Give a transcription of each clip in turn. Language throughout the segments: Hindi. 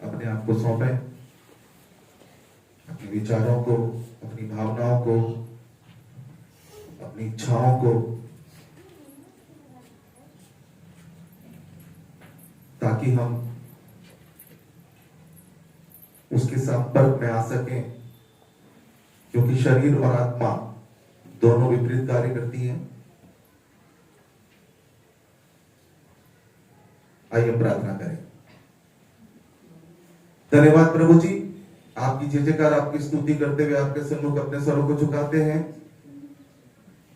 अपने आप को सौंपें, अपने विचारों को, अपनी भावनाओं को, अपनी इच्छाओं को, ताकि हम उसके संपर्क में आ सकें, क्योंकि शरीर और आत्मा दोनों विपरीत कार्य करती हैं। आइए प्रार्थना करें। धन्यवाद प्रभु जी, आपकी जय जयकार, आपकी स्तुति करते हुए आपके सम्मुख अपने सरों को झुकाते हैं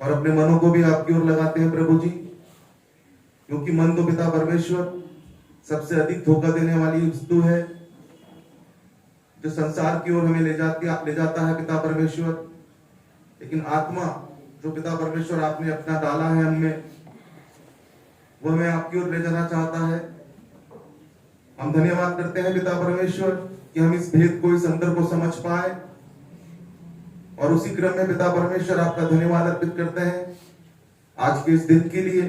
और अपने मनों को भी आपकी ओर लगाते हैं प्रभु जी, क्योंकि मन तो पिता परमेश्वर सबसे अधिक धोखा देने वाली वस्तु है, जो संसार की ओर हमें ले जाता है पिता परमेश्वर। लेकिन आत्मा जो पिता परमेश्वर आपने अपना डाला है हमें, वो हमें आपकी ओर ले जाना चाहता है। हम धन्यवाद करते हैं पिता परमेश्वर कि हम इस भेद को, इस अंदर को समझ पाए, और उसी क्रम में पिता परमेश्वर आपका धन्यवाद अर्पित करते हैं आज के इस दिन के लिए,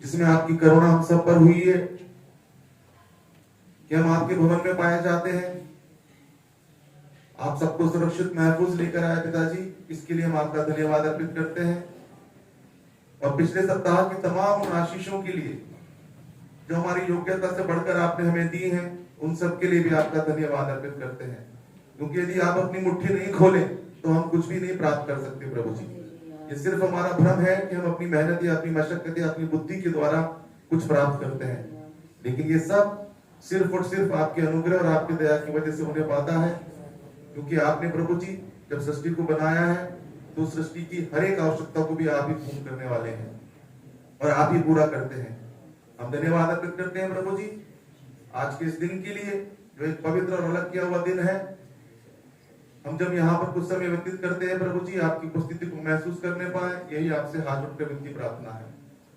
जिसमें आपकी करुणा हम सब पर हुई है कि हम आपके भवन में पाए जाते हैं। आप सबको सुरक्षित महफूज लेकर आए पिताजी, इसके लिए हम आपका धन्यवाद अर्पित करते हैं। और पिछले सप्ताह की तमाम उन आशीषों के लिए जो हमारी योग्यता से बढ़कर आपने हमें दी हैं, उन सब के लिए भी आपका धन्यवाद अर्पित करते हैं, क्योंकि यदि आप अपनी मुट्ठी नहीं खोले तो हम कुछ भी नहीं प्राप्त कर सकते प्रभु जी। ये सिर्फ हमारा भ्रम है कि हम अपनी मेहनत या अपनी मशक्कत या अपनी बुद्धि के द्वारा कुछ प्राप्त करते हैं, लेकिन ये सब सिर्फ और सिर्फ आपके अनुग्रह और आपकी दया की वजह से होने पाता है, क्योंकि आपने प्रभु जी जब सृष्टि को बनाया है तो सृष्टि की हर एक आवश्यकता को भी आप ही पूर्ण करने वाले हैं और आप ही पूरा करते हैं। हम धन्यवाद अर्पित करते हैं प्रभु जी आज के इस दिन के लिए, जो एक पवित्र और अलग किया हुआ दिन है। हम जब यहाँ पर कुछ समय व्यतीत करते हैं प्रभु जी, आपकी उपस्थिति को महसूस करने पाए, यही आपसे हाथ जोड़कर विनती प्रार्थना है।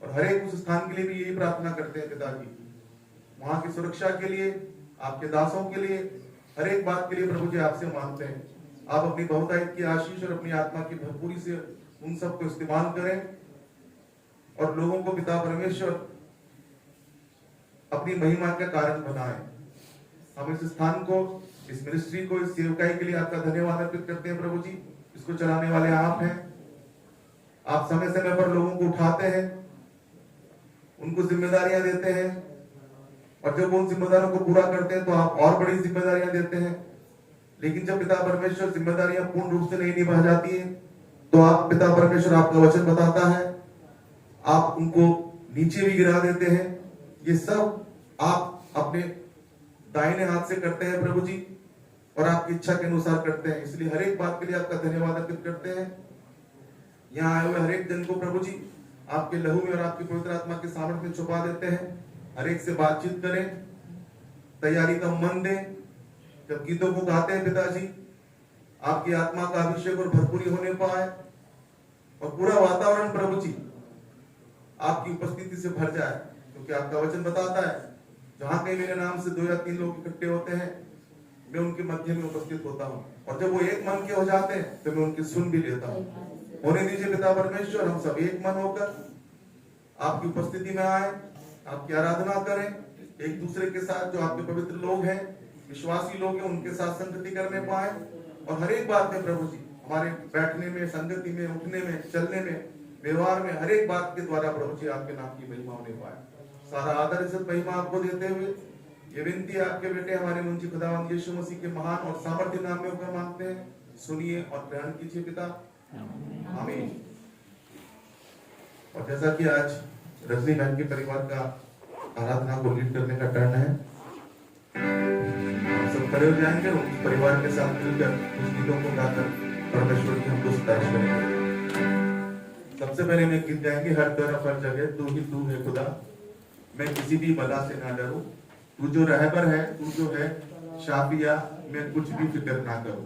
और हर एक उस स्थान के लिए भी यही प्रार्थना करते हैं पिताजी, वहां की सुरक्षा के लिए, आपके दासों के लिए, हर एक बात के लिए प्रभु जी आपसे मांगते हैं आप अपनी बहुतायत की आशीष और अपनी आत्मा की भरपूरी से उन सबको इस्तेमाल करें और लोगों को पिता परमेश्वर अपनी महिमा का कारण बनाएं। हम इस स्थान को, इस मिनिस्ट्री को, इस सेवकाई के लिए आपका धन्यवाद अर्पित करते हैं प्रभु जी। इसको चलाने वाले आप हैं, आप समय समय पर लोगों को उठाते हैं, उनको जिम्मेदारियां देते हैं, और जब वो उन जिम्मेदारियों को पूरा करते हैं तो आप और बड़ी जिम्मेदारियां देते हैं। लेकिन जब पिता परमेश्वर जिम्मेदारियां पूर्ण रूप से नहीं निभा जाती है तो आप पिता परमेश्वर, आपका वचन बताता है, आप उनको नीचे भी गिरा देते हैं। ये सब आप अपने दाहिने हाथ से करते हैं प्रभु जी, और आपकी इच्छा के अनुसार करते हैं। इसलिए हर एक बात के लिए आपका धन्यवाद अर्पित करते हैं। यहाँ आए हुए हर एक जन को प्रभु जी आपके लहू में और आपकी पवित्र आत्मा के सामर्थ्य में छुपा देते हैं। हर एक से बातचीत करें, तैयारी का मन दें। जब गीतों को गाते हैं पिताजी, आपकी आत्मा का अभिषेक और भरपूरी होने पाए, और पूरा वातावरण प्रभु जी आपकी उपस्थिति से भर जाए, क्योंकि आपका वचन बताता है जहां कहीं मेरे नाम से 2 या 3 लोग इकट्ठे होते हैं, मैं उनके मध्य में उपस्थित होता हूँ। और जब वो एक मन के हो जाते हैं तो मैं उनकी सुन भी लेता हूँ। होने दीजिए पिता परमेश्वर, हम सब एक मन होकर आपकी उपस्थिति में आए, आपकी आराधना करें, एक दूसरे के साथ जो आपके पवित्र लोग हैं, विश्वासी लोग हैं, उनके साथ संगति करने पाए, और हर एक बात में प्रभु जी हमारे बैठने में, संगति में, उठने में, चलने में, व्यवहार में, हर एक बात के द्वारा प्रभु जी आपके नाम की महिमा होने पाए। सारा आदर इज्जत महिमा आपको देते हुए ये विनती आपके बेटे हमारे मुंशी खुदावंद यीशु मसीह के महान और सामर्थ्य नाम में होकर मांगते हैं। सुनिए और ग्रहण कीजिए पिता, आमीन। और जैसा कि आज रजनी बहन के परिवार का आराधना को लीड करने का टर्न है, हम सब खड़े हो जाएंगे, उस परिवार के साथ मिलकर उस गीतों को गाकर परमेश्वर की हमको स्तुति करेंगे। सबसे पहले मैं गीत गाएंगे, हर तरफ हर जगह तू ही तू है खुदा, मैं किसी भी बला से ना डरूं, तू जो रहबर है, तू जो है शाफिया, मैं कुछ भी फिक्र ना करूं।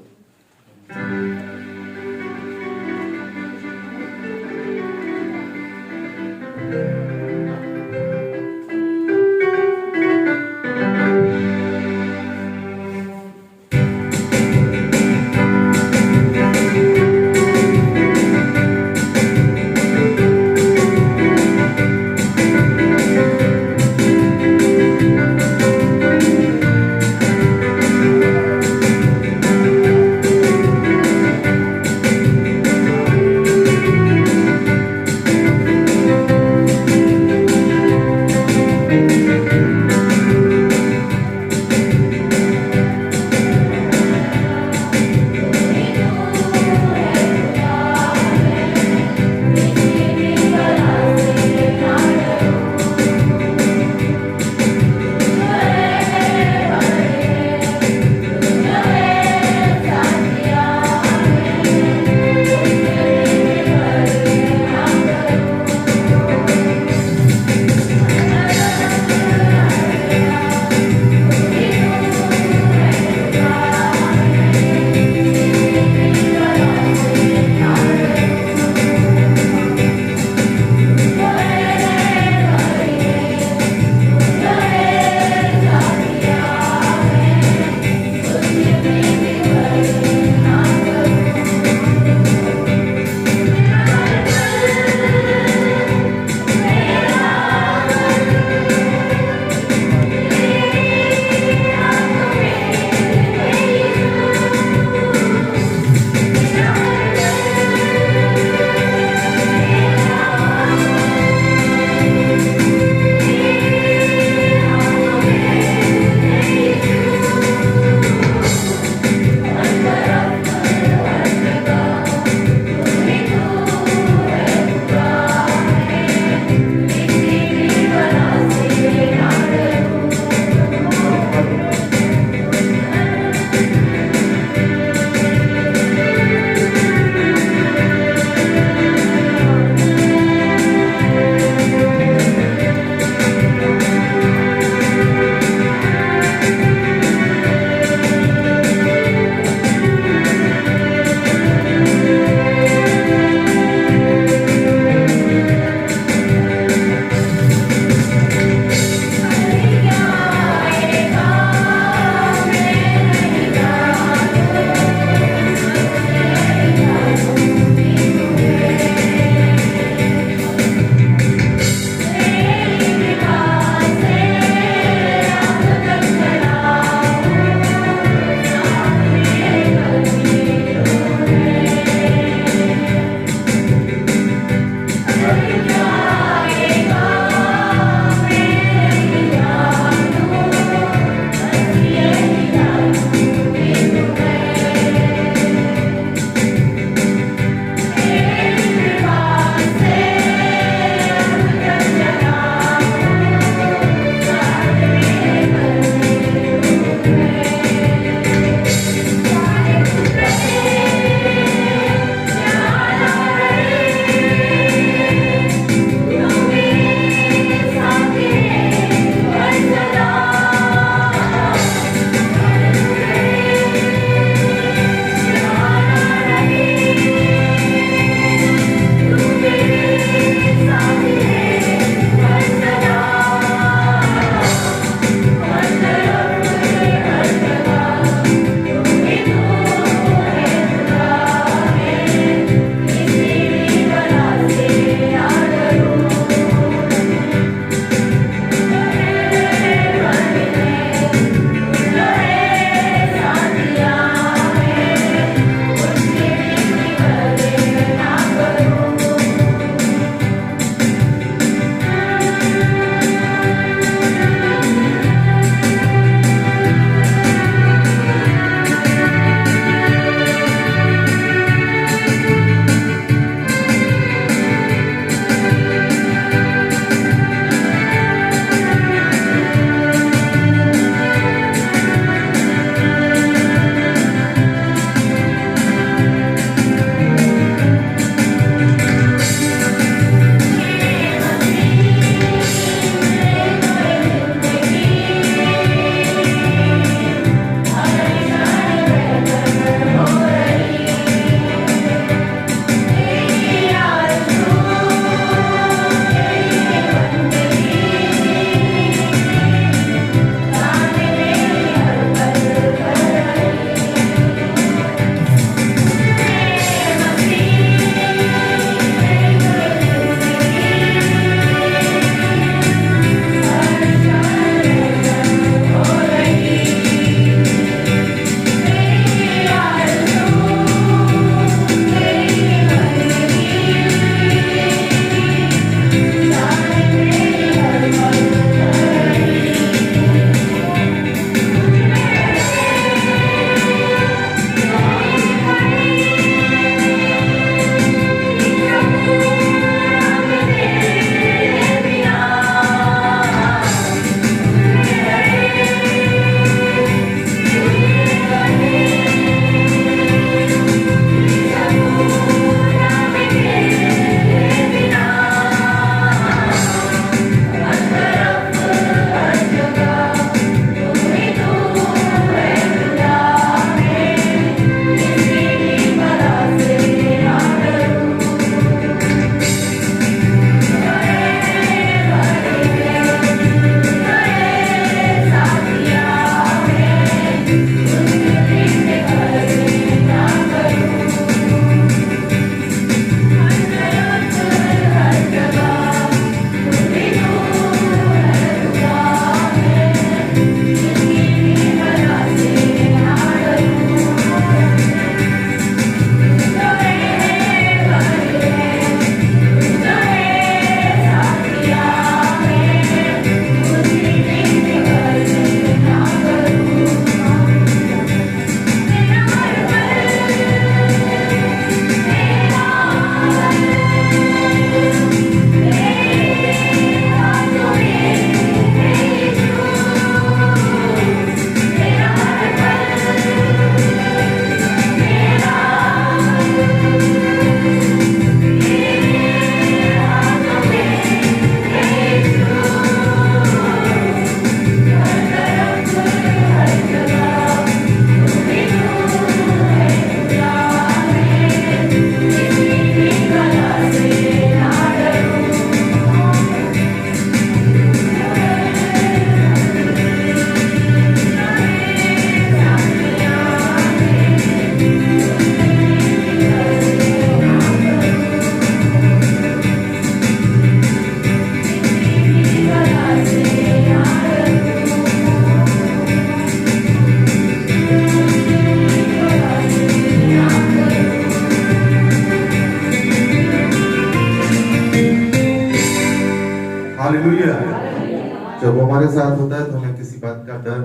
जब वो हमारे साथ होता है तो हमें किसी बात का डर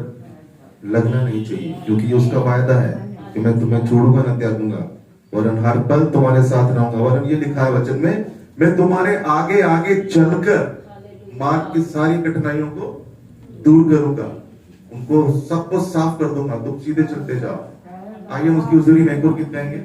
लगना नहीं चाहिए, क्योंकि ये उसका वायदा है कि मैं तुम्हें छोड़ूंगा न त्यागूंगा, वरन हर पल तुम्हारे साथ रहूंगा। वरन ये लिखा है वचन में, मैं तुम्हारे आगे आगे चलकर मार्ग की सारी कठिनाइयों को दूर करूंगा, उनको सबको साफ कर दूंगा, तुम सीधे चलते जाओ। आइए उसकी हुजूरी में एक और गीत गाएंगे।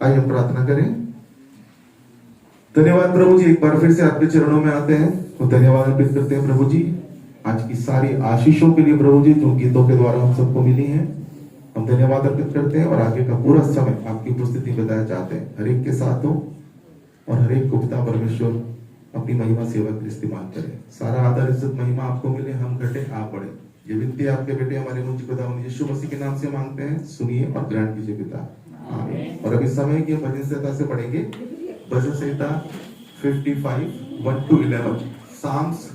आइए हम प्रार्थना करें। धन्यवाद प्रभु जी, एक बार फिर से आपके चरणों में आते हैं और धन्यवाद अर्पित करते हैं प्रभु जी आज की सारी आशीषों के लिए प्रभु जी, जो गीतों के द्वारा हम सबको मिली हैं। हम धन्यवाद अर्पित करते हैं और आगे का पूरा समय आपकी उपस्थिति में बताया चाहते हैं। हर एक के साथ हो और हर एक को पिता परमेश्वर अपनी महिमा सेवा के इस्तेमाल करें। सारा आदर इज्जत महिमा आपको मिले, हम घटे आप बढ़े। ये विनती आपके बेटे हमारे मुझ खुदा यीशु मसीह के नाम से मांगते हैं, सुनिए और ग्रहण कीजिए पिता, आमीन। और अभी समय की भजन संहिता से पढ़ेंगे, भजन संहिता 55:1-11, साम्स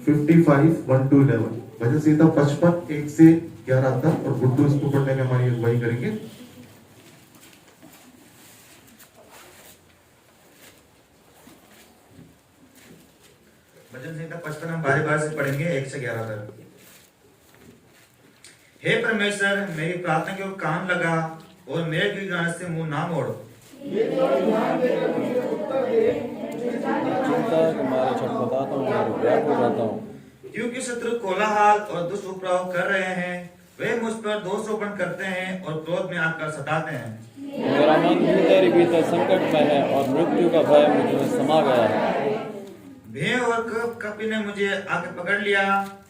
55:1-11, भजन संहिता 55 1 से 11 तक। और गुड्डू इसको पढ़ने में हमारी अगुवाई करेंगे। भजन संहिता 55 हम बारी-बारी से पढ़ेंगे 1 से 11 तक। हे परमेश्वर, मेरी प्रार्थना को कान लगा और मेरे गिड़गिड़ाने से मुंह ना मोड़। क्योंकि शत्रु कोलाहल और दुष्प्रभाव कर रहे हैं, वे मुझ पर दोषारोपण करते हैं और क्रोध में आकर सताते हैं। मेरा मन तेरे भीतर संकट में है और मृत्यु का भय मुझ में समा गया है। भय और कपी ने मुझे आके पकड़ लिया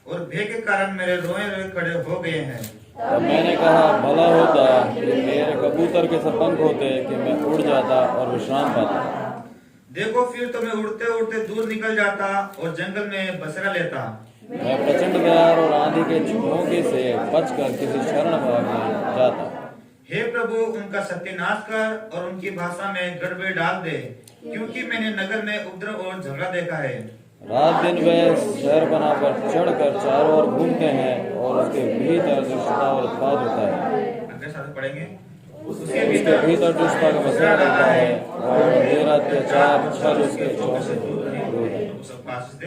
और भय के कारण मेरे रोए रोए खड़े हो गए हैं। तब मैंने कहा, भला होता कि मेरे कबूतर के सब पंख होते कि मैं उड़ जाता और विश्राम पाता। देखो, फिर तो मैं उड़ते उड़ते दूर निकल जाता और जंगल में बसेरा लेता। मैं प्रचंड बाढ़ और आंधी के झोंके से बचकर किसी शरण में जाता। हे प्रभु, उनका सत्यानाश कर और उनकी भाषा में गड़बड़ी डाल दे, क्योंकि मैंने नगर में उपद्रव और झगड़ा देखा है। रात दिन वे शहर बनाकर चढ़कर चारों ओर घूमते हैं और उसके भीतर दुष्टता और उत्पाद होता है। आगे साथ पढ़ेंगे। उसके भीतर दुष्टता का बसेरा रहता है और अंधेरा अत्याचार छल उसके चौक से दूर है। सबको आशीष दे।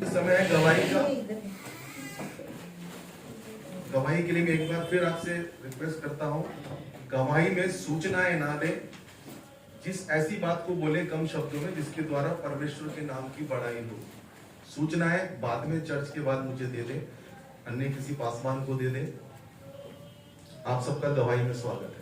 इस समय है गवाही का। गवाही के लिए मैं एक बार फिर आपसे रिक्वेस्ट करता हूँ, गवाही में सूचनाएं ना दें। जिस ऐसी बात को बोले कम शब्दों में जिसके द्वारा परमेश्वर के नाम की बड़ाई हो। सूचनाएं बाद में चर्च के बाद मुझे दे दें, अन्य किसी पासवान को दे दें। आप सबका गवाही में स्वागत है।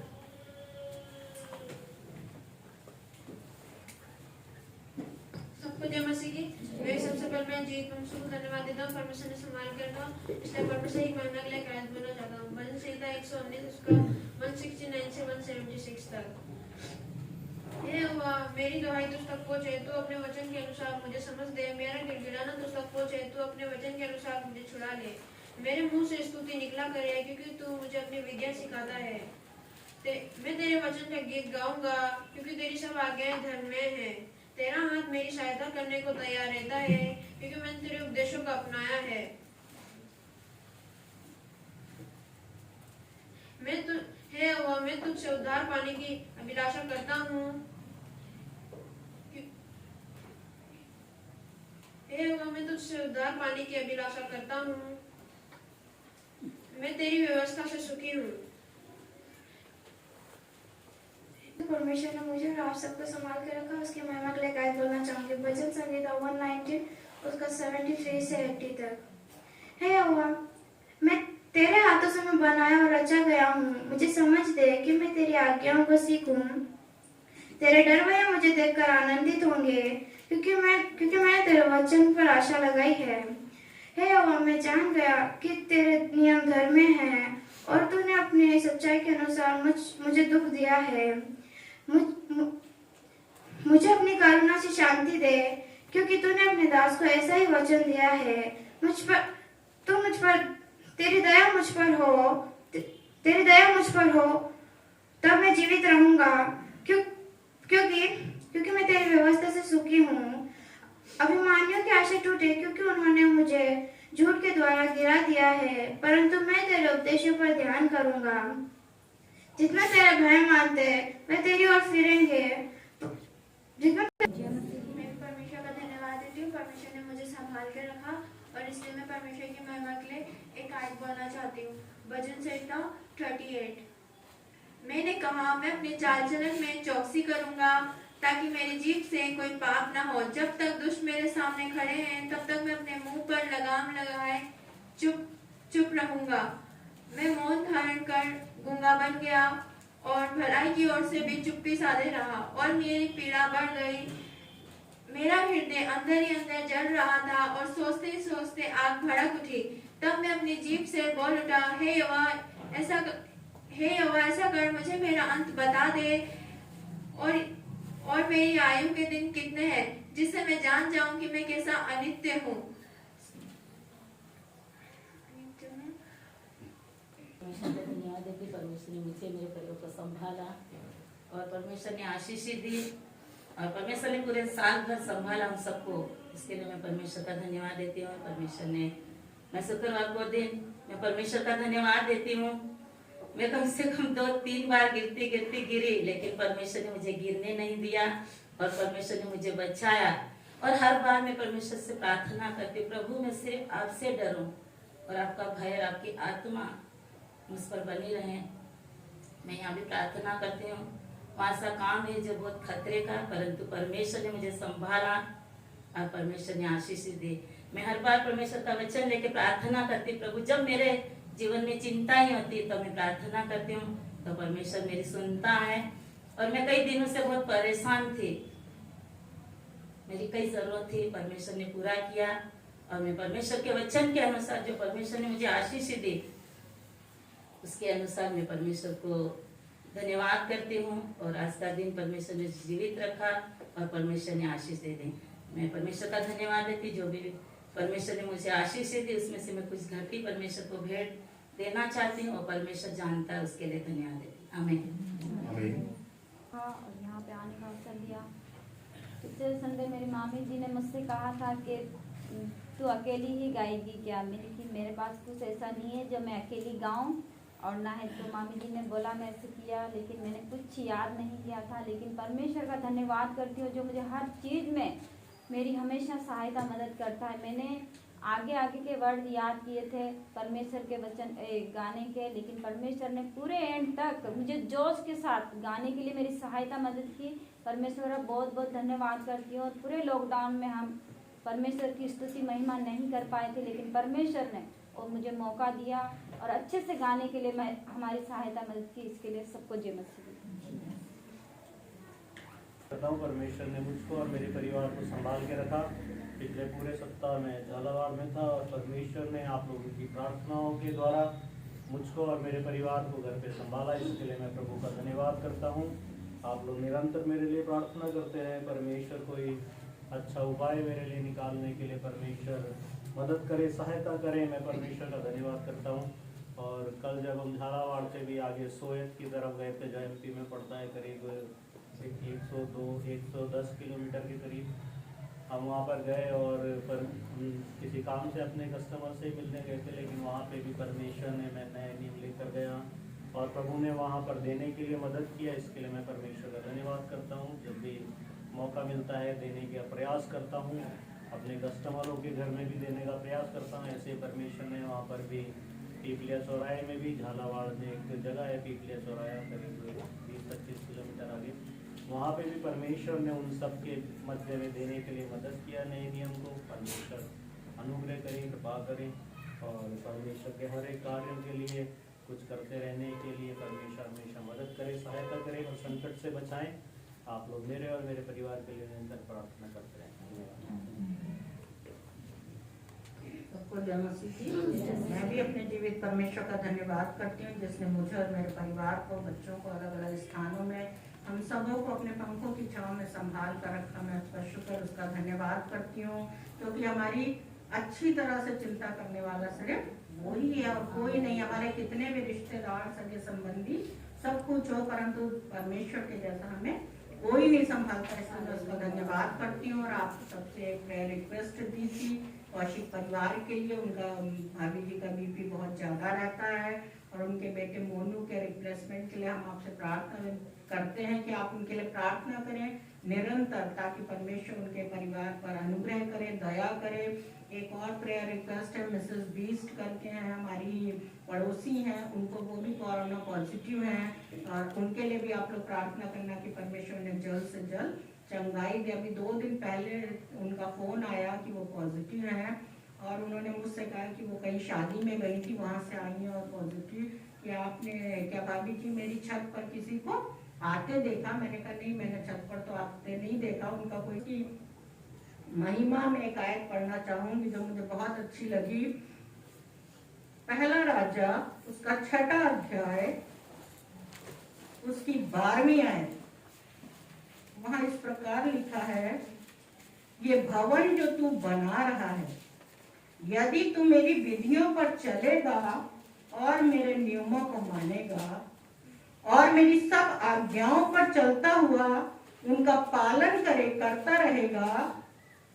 सबको जय मसीह की। मैं सबसे पहले मैं जीत मंसूर को धन्यवाद देता हूँ, परमेश्वर ने संभाल करना, इसलिए परमेश्वर एक महीना के लिए कायद बनना चाहता हूँ। भजन संहिता 119 उसका 169 से 176 तक। हे यहोवा, मेरी दुहाई तुझ तक पहुंचे, तू अपने वचन के अनुसार मुझे समझ दे। मेरा गिड़गिड़ाना तुझ तक पहुंचे, तू अपने वचन के अनुसार मुझे छुड़ा ले। मेरे मुंह से स्तुति निकला करे, क्योंकि तू मुझे अपनी विद्या सिखाता है। मैं तेरे वचन का गीत गाऊंगा, क्योंकि तेरी सब आज्ञाएं धर्ममय हैं। तेरा हाथ मेरी सहायता करने को तैयार रहता है, क्योंकि मैंने तेरे उपदेशों को अपनाया है। हे यहोवा, मैं तुझसे उद्धार पाने की अभिलाषा करता हूँ। हे यहोवा, मैं तुझसे उद्धार पाने की अभिलाषा करता हूँ। मैं तेरी व्यवस्था से सुखी हूँ। परमेश्वर ने मुझे और आप सबको संभाल के रखा, उसकी महिमा के लिए कायद बोलना चाहूंगी। भजन संहिता 119 उसका 73 से 80 तक। हे यहोवा, मैं तेरे हाथों से मैं बनाया और रचा गया हूँ। मुझे समझ दे कि मैं तेरी आज्ञाओं को सीखूं। तेरे डरवैया मुझे देखकर आनंदित होंगे, क्योंकि मैंने तेरे वचन पर आशा लगाई है। हे यहोवा, मैं जान गया कि तेरे नियम धर्म हैं और तूने अपने सच्चाई के अनुसार मुझे दुख दिया है। मुझे अपनी करुणा से शांति दे, क्योंकि तूने अपने दास को ऐसा ही वचन दिया है। तेरी दया मुझ पर हो, तब मैं जीवित रहूंगा, क्योंकि मैं तेरी व्यवस्था से सुखी हूँ। अभिमानियों की आशा टूटे, क्योंकि उन्होंने मुझे झूठ के द्वारा गिरा दिया है, परंतु मैं तेरे उपदेशों पर ध्यान करूंगा। जितना तेरा भय मानते मैं तेरी ओर फिरेंगे। मैं परमेश्वर का धन्यवाद देती हूँ। परमेश्वर ने मुझे संभाल के रखा और इसलिए मैं परमेश्वर की महिमा के लिए एक आयत बोलना चाहती हूँ। भजन संहिता 38। मैंने कहा, मैं अपने चाल चलन में चौकसी करूंगा, ताकि मेरी जीभ से कोई पाप ना हो। जब तक दुष्ट मेरे सामने खड़े हैं, तब तक मैं अपने मुंह पर लगाम लगाए चुप रहूंगा। मैं मौन धारण गूंगा बन गया और भलाई की ओर से भी चुप्पी साधे रहा और मेरी पीड़ा बढ़ गई। मेरा हृदय अंदर ही अंदर जल रहा था और सोचते ही सोचते आग भड़क उठी। तब मैं अपनी जीभ से बोल उठा, हे यहोवा ऐसा कर, मुझे मेरा अंत बता दे और मेरी आयु के दिन कितने हैं, जिससे मैं जान जाऊं कि मैं कैसा अनित्य हूँ। धन्यवाद देती परमेश्वर ने मुझे मेरे परिवार को संभाला और परमेश्वर ने आशीष दी और परमेश्वर ने पूरे साल भर संभाला हम सबको। इसके लिए मैं परमेश्वर का धन्यवाद देती हूँ। परमेश्वर ने मैं शुक्रवार को दिन मैं परमेश्वर का धन्यवाद देती हूँ। मैं कम से कम 2-3 बार गिरती गिरी, लेकिन परमेश्वर ने मुझे गिरने नहीं दिया और परमेश्वर ने मुझे बचाया। और हर बार मैं परमेश्वर से प्रार्थना करती, प्रभु मैं सिर्फ आपसे डरूं और आपका भय और आपकी आत्मा मुझ पर बनी रहे। मैं यहाँ भी प्रार्थना करती हूँ। वहाँ सा काम है जो बहुत खतरे का, परंतु परमेश्वर ने मुझे संभाला और परमेश्वर ने आशीष दी। मैं हर बार परमेश्वर का वचन लेके प्रार्थना करती, प्रभु जब मेरे जीवन में चिंता ही होती तो मैं प्रार्थना करती हूँ तो परमेश्वर मेरी सुनता है। और मैं कई दिनों से बहुत परेशान थी, मेरी कई जरूरत थी, परमेश्वर ने पूरा किया और मैं परमेश्वर के वचन के अनुसार जो परमेश्वर ने मुझे आशीष दी उसके अनुसार मैं परमेश्वर को धन्यवाद करती हूँ। और आज का दिन परमेश्वर ने जीवित रखा और परमेश्वर ने आशीष दे दी। मैं परमेश्वर का धन्यवाद देती, जो भी परमेश्वर ने मुझे आशीष दी उसमें से मैं कुछ घटी परमेश्वर को भेंट देना चाहती हूँ और परमेश्वर जानता है, उसके लिए धन्यवाद देती। आमीन। हाँ, और यहाँ पे आने का अवसर दिया। पिछले संडे मेरी मामी जी ने मुझसे कहा था कि तू अकेली ही गाएगी क्या। मैंने कि मेरे पास कुछ ऐसा नहीं है जो मैं अकेली गाऊं और ना है। तो मामी जी ने बोला मैं ऐसे किया, लेकिन मैंने कुछ याद नहीं किया था। लेकिन परमेश्वर का धन्यवाद करती हूँ जो मुझे हर चीज़ में मेरी हमेशा सहायता मदद करता है। मैंने आगे के वर्ड याद किए थे परमेश्वर के वचन गाने के, लेकिन परमेश्वर ने पूरे एंड तक मुझे जोश के साथ गाने के लिए मेरी सहायता मदद की। परमेश्वर का बहुत बहुत धन्यवाद करती हूँ। और पूरे लॉकडाउन में हम परमेश्वर की स्तुति महिमा नहीं कर पाए थे, लेकिन परमेश्वर ने और मुझे मौका दिया और अच्छे से गाने के लिए मैं हमारी सहायता मदद की। इसके लिए सबको जय मसीह। परमेश्वर ने मुझको और मेरे परिवार को संभाल के रखा। पिछले पूरे सप्ताह में झालावाड़ में था और परमेश्वर ने आप लोगों की प्रार्थनाओं के द्वारा मुझको और मेरे परिवार को घर पे संभाला। इसके लिए मैं प्रभु का धन्यवाद करता हूँ। आप लोग निरंतर मेरे लिए प्रार्थना करते हैं, परमेश्वर कोई अच्छा उपाय मेरे लिए निकालने के लिए परमेश्वर मदद करे, सहायता करे। मैं परमेश्वर का धन्यवाद करता हूँ। और कल जब हम झालावाड़ से भी आगे सोयत की तरफ गए थे, जो MP में पड़ता है, करीब 110 किलोमीटर के करीब हम वहाँ पर गए और किसी काम से अपने कस्टमर से मिलने गए थे, लेकिन वहाँ पे भी परमेश्वर ने मैं नए नियम लेकर गया और प्रभु ने वहाँ पर देने के लिए मदद किया। इसके लिए मैं परमेश्वर का धन्यवाद करता हूँ। जब भी मौका मिलता है देने का प्रयास करता हूँ, अपने कस्टमरों के घर में भी देने का प्रयास करता हूँ। ऐसे परमेश्वर ने वहाँ पर भी पीपलिया चौराहे में भी, झालावाड़ में एक जगह है पीपलिया चौराहा, करीब 20-25 किलोमीटर आगे, वहाँ पे भी परमेश्वर ने उन सब के मध्य में देने के लिए मदद किया। नए नियम को परमेश्वर अनुग्रह करें, कृपा करें और परमेश्वर के हर एक कार्यों के लिए कुछ करते रहने के लिए परमेश्वर हमेशा मदद करे, सहायता करे और संकट से बचाएं। आप लोग मेरे और मेरे परिवार के लिए निरंतर प्रार्थना करते रहें। सबको जय मसीह की। मैं भी अपने जीवित परमेश्वर का धन्यवाद करती हूँ जिसने मुझे और मेरे परिवार को, बच्चों को अलग अलग स्थानों में, हम सबों को अपने पंखों की छांव में संभाल कर रखा। मैं उसका शुक्र, उसका धन्यवाद करती हूँ, क्योंकि हमारी अच्छी तरह से चिंता करने वाला सिर्फ वही है और कोई नहीं। हमारे कितने भी रिश्तेदार, सगे संबंधी, सब कुछ हो, परंतु परमेश्वर के जैसा हमें कोई नहीं संभालता। इसलिए मैं उसका धन्यवाद करती हूँ। और आप सबसे एक रिक्वेस्ट दी थी कौशिक परिवार के लिए। उनका भाभी जी का BP बहुत ज़्यादा रहता है और उनके बेटे मोनू के रिप्लेसमेंट के लिए हम आपसे प्रार्थना करते हैं कि आप उनके लिए प्रार्थना करें निरंतर, ताकि परमेश्वर उनके परिवार पर अनुग्रह करे, दया करे। एक और प्रेयर रिक्वेस्ट है, मिसेस बीस्ट करके हैं, हमारी पड़ोसी हैं, उनको वो भी कोरोना पॉजिटिव हैं और उनके लिए भी आप लोग प्रार्थना करना कि परमेश्वर ने जल्द से जल्द चंगाई दे। अभी 2 दिन पहले उनका फ़ोन आया कि वो पॉजिटिव हैं और उन्होंने मुझसे कहा कि वो कहीं शादी में गई थी, वहाँ से आई हैं और पॉजिटिव कि कि आपने क्या भाभी जी मेरी छत पर किसी को आते देखा? मैंने कहा नहीं, मैंने छत पर तो आते नहीं देखा। उनका कोई की महिमा में एक आयत पढ़ना चाहूंगी जो मुझे बहुत अच्छी लगी। पहला राजा उसका 6वां अध्याय उसकी 12वीं आयत, वहां इस प्रकार लिखा है, ये भवन जो तू बना रहा है, यदि तू मेरी विधियों पर चलेगा और मेरे नियमों को मानेगा और मेरी सब आज्ञाओं पर चलता हुआ उनका पालन करता रहेगा,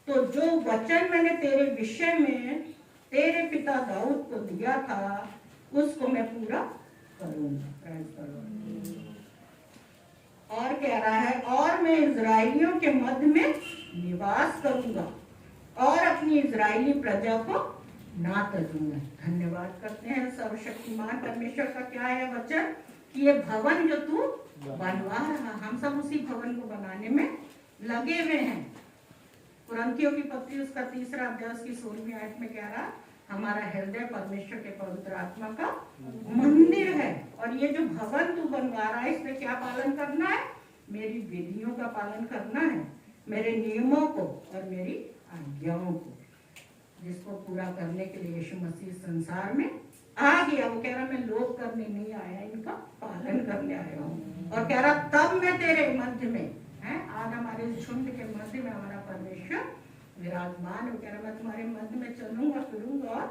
तो जो वचन मैंने तेरे विषय में तेरे पिता दाऊद को दिया था उसको मैं पूरा करूंगा। और कह रहा है, और मैं इजराइलियों के मध्य में निवास करूंगा और अपनी इजरायली प्रजा को ना तजूंगा। धन्यवाद करते हैं सर्वशक्तिमान परमेश्वर का। क्या है वचन कि ये भवन जो तू बनवा रहा, हम सब उसी भवन को बनाने में लगे हुए हैं। कुरिन्थियों की पत्री उसका 3 अध्याय उसकी 16वीं आयत में कह रहा, हमारा हृदय परमेश्वर के पवित्र आत्मा का मंदिर है। और ये जो भवन तू बनवा रहा है, इसमें क्या पालन करना है? मेरी विधियों का पालन करना है, मेरे नियमों को और मेरी आज्ञाओं को, जिसको पूरा करने के लिए यीशु मसीह संसार में आ गया। वो कह रहा मैं लोभ करने नहीं आया, इनका पालन करने आया हूँ। और कह रहा तब मैं तेरे मध्य में है। आज हमारे झुंड के मध्य में हमारा परमेश्वर विराजमान है। कह रहा मैं तुम्हारे मध्य में चलूंगा फिरूंगा और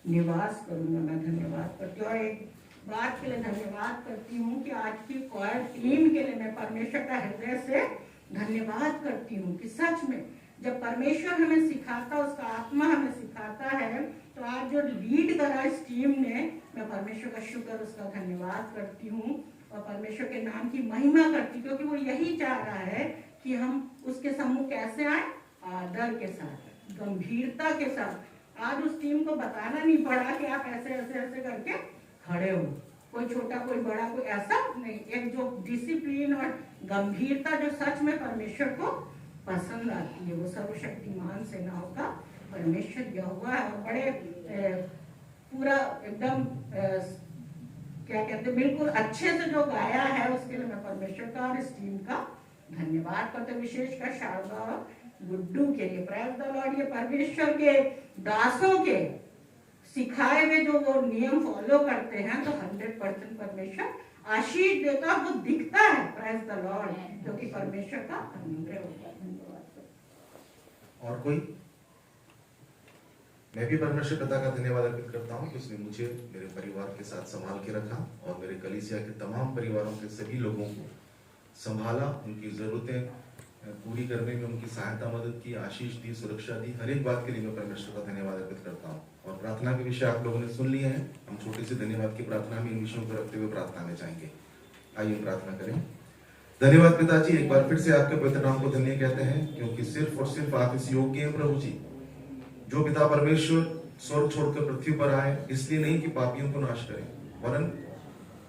निवास करूंगा। मैं धन्यवाद करती हूँ और एक बात के लिए धन्यवाद करती हूँ कि आज की क्वायर टीम के लिए मैं परमेश्वर का हृदय से धन्यवाद करती हूँ कि सच में जब परमेश्वर हमें सिखाता, उसका आत्मा हमें सिखाता है, तो आज जो लीड करा इस टीम ने, मैं परमेश्वर का शुक्र उसका धन्यवाद करती हूँ और परमेश्वर के नाम की महिमा करती हूँ, क्योंकि वो यही चाह रहा है कि हम उसके सम्मुख कैसे आए? आदर के साथ, गंभीरता के साथ। आज उस टीम को बताना नहीं पड़ा कि आप ऐसे ऐसे ऐसे करके खड़े हो, कोई छोटा कोई बड़ा कोई ऐसा नहीं। एक जो डिसिप्लिन और गंभीरता जो सच में परमेश्वर को पसंद आती है, वो सर्वशक्तिमान सेनाओं का परमेश्वर यहोवा है। और बड़े पूरा एकदम क्या कहते हैं, बिल्कुल अच्छे से जो गाया है, उसके लिए मैं परमेश्वर का और इस टीम का धन्यवाद करते, विशेषकर शारदा और गुड्डू के लिए। Praise the Lord. ये परमेश्वर के दासों के सिखाए हुए जो वो नियम फॉलो करते हैं, तो 100% परमेश्वर आशीष देता है, वो दिखता है। प्रेज द लॉर्ड, क्योंकि परमेश्वर का अनुग्रह होता है। धन्यवाद। और कोई? मैं भी परमेश्वर पिता का धन्यवाद अर्पित करता हूँ कि उसने मुझे मेरे परिवार के साथ संभाल के रखा और मेरे कलीसिया के तमाम परिवारों के सभी लोगों को संभाला, उनकी जरूरतें पूरी करने में उनकी सहायता मदद की, आशीष दी, सुरक्षा दी। हर एक बात के लिए मैं परमेश्वर का धन्यवाद अर्पित करता हूँ। और प्रार्थना के विषय आप लोगों ने सुन लिए हैं। हम छोटी सी धन्यवाद की प्रार्थना में इन विषयों को रखते हुए प्रार्थना में जाएंगे। आइए प्रार्थना करें। धन्यवाद पिताजी, एक बार फिर से आपके पवित्र नाम को धन्य कहते हैं, क्योंकि सिर्फ और सिर्फ आप इस योग्य हैं प्रभु जी। जो पिता परमेश्वर स्वर्ग छोड़कर पृथ्वी पर आए, इसलिए नहीं कि पापियों को नाश करें, वरन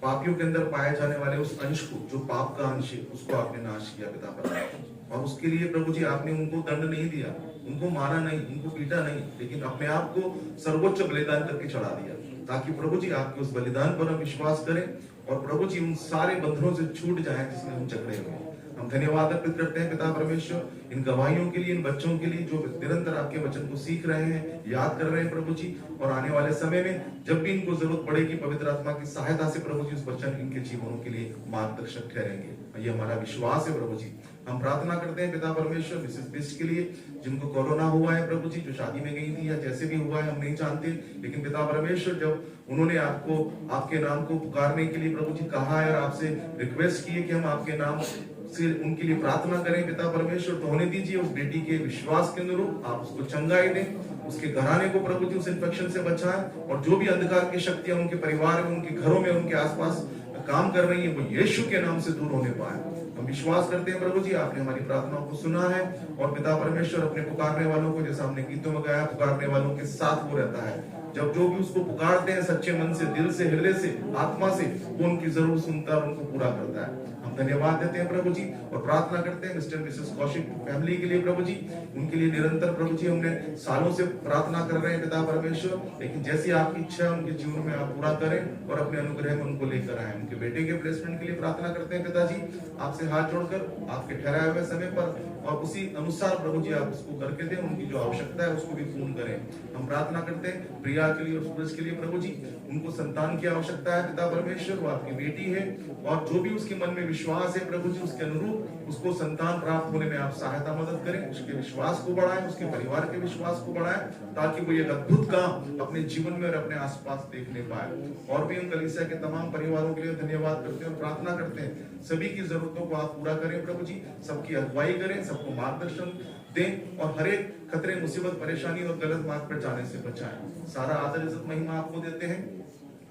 पापियों के अंदर पाए जाने वाले उस अंश को, जो पाप का अंश है, उसको आपने नाश किया पिता परमेश्वर। और उसके लिए प्रभु जी आपने उनको दंड नहीं दिया, उनको मारा नहीं, उनको पीटा नहीं, लेकिन अपने आप को सर्वोच्च बलिदान करके चढ़ा दिया, ताकि प्रभु जी आपके उस बलिदान पर हम विश्वास करें और प्रभु जी उन सारे बंधनों से छूट जाएं जिसमें हम जकड़े हुए हैं। हम धन्यवाद अर्पित करते हैं पिता परमेश्वर इन गवाहियों के लिए, इन बच्चों के लिए जो निरंतर आपके वचन को सीख रहे हैं, याद कर रहे हैं प्रभु जी। और आने वाले समय में जब भी इनको जरूरत पड़ेगी, पवित्र आत्मा की सहायता से प्रभु जी उस वचन इनके जीवनों के लिए मार्गदर्शक ठहरेंगे। ये हमारा विश्वास है प्रभु जी। हम प्रार्थना करते हैं पिता परमेश्वर मिसेस बिस्ट के लिए, जिनको कोरोना हुआ है प्रभु जी, जो शादी में गई थी या जैसे भी हुआ है हम नहीं जानते, लेकिन पिता परमेश्वर जब उन्होंने आपको आपके नाम को पुकारने के लिए प्रभु जी कहा है और आपसे रिक्वेस्ट की है कि हम आपके नाम से उनके लिए प्रार्थना करें, पिता परमेश्वर तो होने दीजिए उस बेटी के विश्वास के अनुरूप, आप उसको चंगाई दें, उसके घराने को प्रभु जी उस इन्फेक्शन से बचाएं, और जो भी अंधकार की शक्तियां उनके परिवार में, उनके घरों में, उनके आसपास काम कर रही है, वो यीशु के नाम से दूर होने पाए। हम विश्वास करते हैं प्रभु जी आपने हमारी प्रार्थनाओं को सुना है, और पिता परमेश्वर अपने पुकारने वालों को, जैसा हमने गीतों में गाया, पुकारने वालों के साथ वो रहता है। जब जो भी उसको पुकारते हैं सच्चे मन से, दिल से, हृदय से, आत्मा से, वो उनकी जरूर सुनता है और उनको पूरा करता है। हम धन्यवाद देते हैं प्रभु जी और प्रार्थना करते हैं मिस्टर मिसेस कौशिक फैमिली के लिए प्रभु जी, उनके लिए निरंतर प्रभु जी हमने सालों से प्रार्थना कर रहे हैं पिता परमेश्वर, लेकिन जैसी आपकी इच्छा है उनके जीवन में आप पूरा करें और अपने अनुग्रह में उनको लेकर आए। उनके बेटे के प्लेसमेंट के लिए प्रार्थना करते हैं पिताजी, आपसे हाथ जोड़कर आपके ठहराए हुए समय पर और उसी अनुसार प्रभु जी आप उसको करके दें, उनकी जो आवश्यकता है उसको भी पूर्ण करें। हम प्रार्थना करते हैं प्रिया के लिए और सूरज के लिए प्रभु जी, उनको संतान की आवश्यकता है पिता परमेश्वर, वो आपकी बेटी है और जो भी उसके मन में विश्वास है प्रभु जी उसके अनुरूप उसको संतान प्राप्त होने में आप सहायता मदद करें, उसके विश्वास को बढ़ाएं, उसके परिवार के विश्वास को बढ़ाएं, ताकि वो एक अद्भुत काम अपने जीवन में और अपने आसपास देखने पाए। और भी हम कलीसिया के तमाम परिवारों के लिए धन्यवाद करते हैं और प्रार्थना करते हैं सभी की जरूरतों को आप पूरा करें प्रभु जी, सबकी अगुवाई करें, सबको मार्गदर्शन दें और हर एक खतरे, मुसीबत, परेशानी और गलत मार्ग पर जाने से बचाएं। सारा आदर, इज्जत, महिमा आपको देते हैं।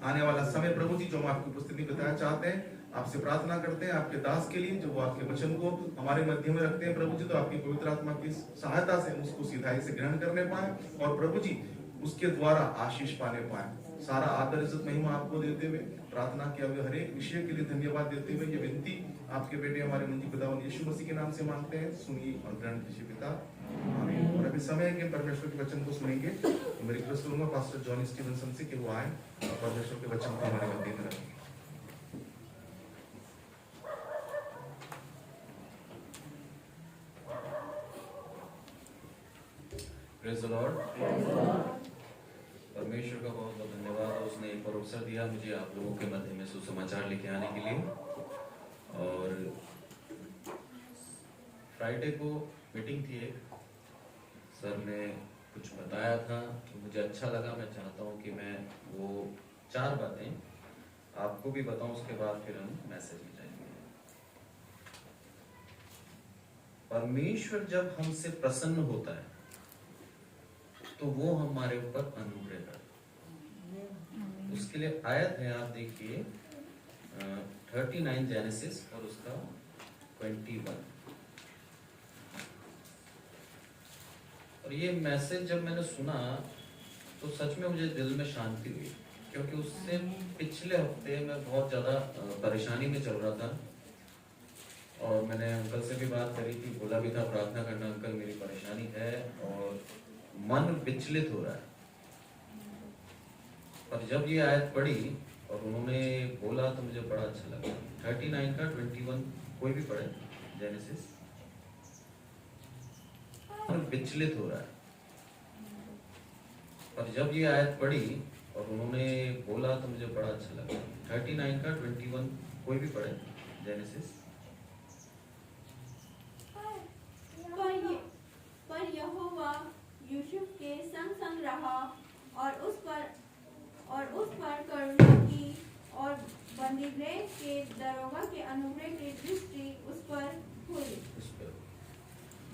आने वाला समय प्रभु जी जो हम आपकी उपस्थिति में बताना चाहते हैं, आपसे प्रार्थना करते हैं आपके दास के लिए, जो वो आपके वचन को हमारे मध्य में रखते हैं प्रभु जी, तो आपकी पवित्र आत्मा की सहायता से हम उसको सीधाई से ग्रहण करने पाए और प्रभु जी उसके द्वारा आशीष पाने पाए। सारा आदर, इज्जत, महिमा आपको देते हुए, प्रार्थना किया हुए हर एक विषय के लिए धन्यवाद देते हुए, ये विनती आपके बेटे हमारे मंजी पिता यीशु मसीह के नाम से मांगते हैं, सुनिए और ग्रहण कीजिए पिता, आमीन। और अभी समय है कि परमेश्वर के वचन को सुनेंगे। तो मैं रिक्वेस्ट करूंगा पास्टर जॉन स्टीवनसन से कि वो आए और परमेश्वर के वचन को हमारे मध्य में रखें। Praise the Lord. परमेश्वर का बहुत बहुत धन्यवाद, उसने एक और अवसर दिया मुझे आप लोगों के मध्य में सुसमाचार लेके आने के लिए। और फ्राइडे को मीटिंग थी एक, सर ने कुछ बताया था तो मुझे अच्छा लगा। मैं चाहता हूँ कि मैं वो 4 बातें आपको भी बताऊं, उसके बाद फिर हम मैसेज में जाएंगे। परमेश्वर जब हमसे प्रसन्न होता है तो वो हमारे ऊपर अनुग्रह करता है। उसके लिए आयत है, आप देखिए 39 जेनेसिस और उसका 21। और ये मैसेज जब मैंने सुना तो सच में मुझे दिल में शांति हुई, क्योंकि उससे पिछले हफ्ते मैं बहुत ज़्यादा परेशानी में चल रहा था और मैंने अंकल से भी बात करी थी, बोला भी था प्रार्थना करना अंकल मेरी परेशानी है और मन विचलित हो रहा है। पर जब ये आयत पढ़ी और उन्होंने बोला तो मुझे बड़ा अच्छा लगा। 39 का 21 कोई भी पढ़े, जेनेसिस। मन विचलित हो रहा है। पर जब ये आयत पढ़ी और उन्होंने बोला तो मुझे बड़ा अच्छा लगा। 39 का 21 कोई भी पढ़े, जेनेसिस। पर यहोवा यूसुफ के संग रहा और उस पर करुणा की और बंदीगृह के दरोगा के अनुग्रह की दृष्टि उस पर हुई।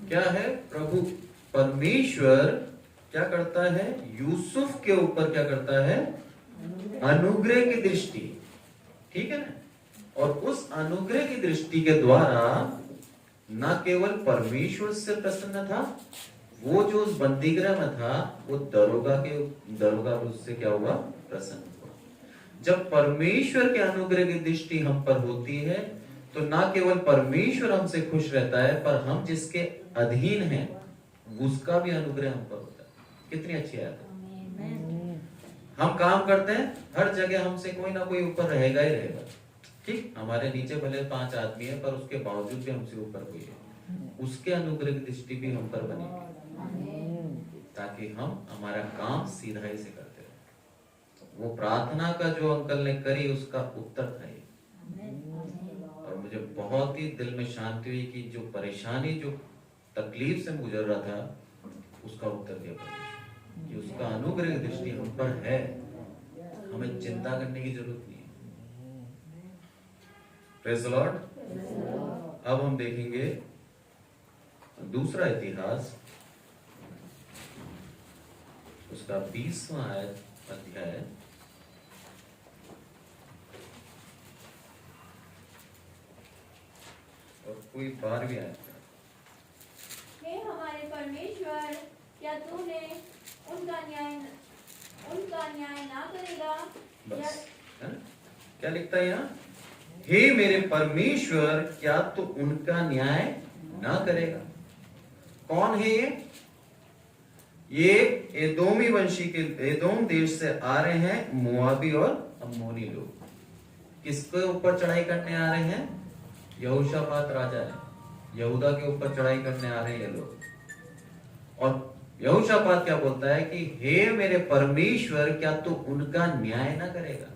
क्या है, प्रभु परमेश्वर क्या करता है, यूसुफ के ऊपर क्या करता है, अनुग्रह की दृष्टि, ठीक है ना। और उस अनुग्रह की दृष्टि के द्वारा न केवल परमेश्वर से प्रसन्न था, वो जो उस बंदीगृह में था वो दरोगा उससे क्या हुआ, प्रसन्न हुआ। जब परमेश्वर के अनुग्रह की दृष्टि हम पर होती है तो ना केवल परमेश्वर हमसे खुश रहता है, पर हम जिसके अधीन हैं उसका भी अनुग्रह हम पर होता है। कितनी अच्छी बात है। हम काम करते हैं, हर जगह हमसे कोई ना कोई ऊपर रहेगा ही रहेगा, ठीक। हमारे नीचे भले 5 आदमी है पर उसके बावजूद भी हमसे ऊपर कोई है, उसके अनुग्रह की दृष्टि भी हम पर बनेगी, ताकि हम हमारा काम सीधाई से करते रहे। वो प्रार्थना का जो अंकल ने करी उसका उत्तर था ये। और मुझे बहुत ही दिल में शांति हुई कि जो परेशानी, जो तकलीफ से गुजर रहा था उसका उत्तर दिया परमेश्वर कि उसका अनुग्रह की दृष्टि हम पर है, हमें चिंता करने की जरूरत नहीं है। Praise the Lord. अब हम देखेंगे दूसरा इतिहास, उसका 20वां अध्याय और कोई 12वीं आयत। हे हमारे परमेश्वर, क्या तूने उनका न्याय ना करेगा। बस, है ना? क्या लिखता है यहाँ? हे मेरे परमेश्वर, क्या तो उनका न्याय ना करेगा? कौन है ये एदोमी वंशी के, एदोम देश से आ रहे हैं मोआबी और अम्मोनी लोग। किसके ऊपर चढ़ाई करने आ रहे हैं? यहोशापात राजा है, यहूदा के ऊपर चढ़ाई करने आ रहे हैं ये लोग। और यहोशापात क्या बोलता है कि हे मेरे परमेश्वर, क्या तू उनका न्याय ना करेगा?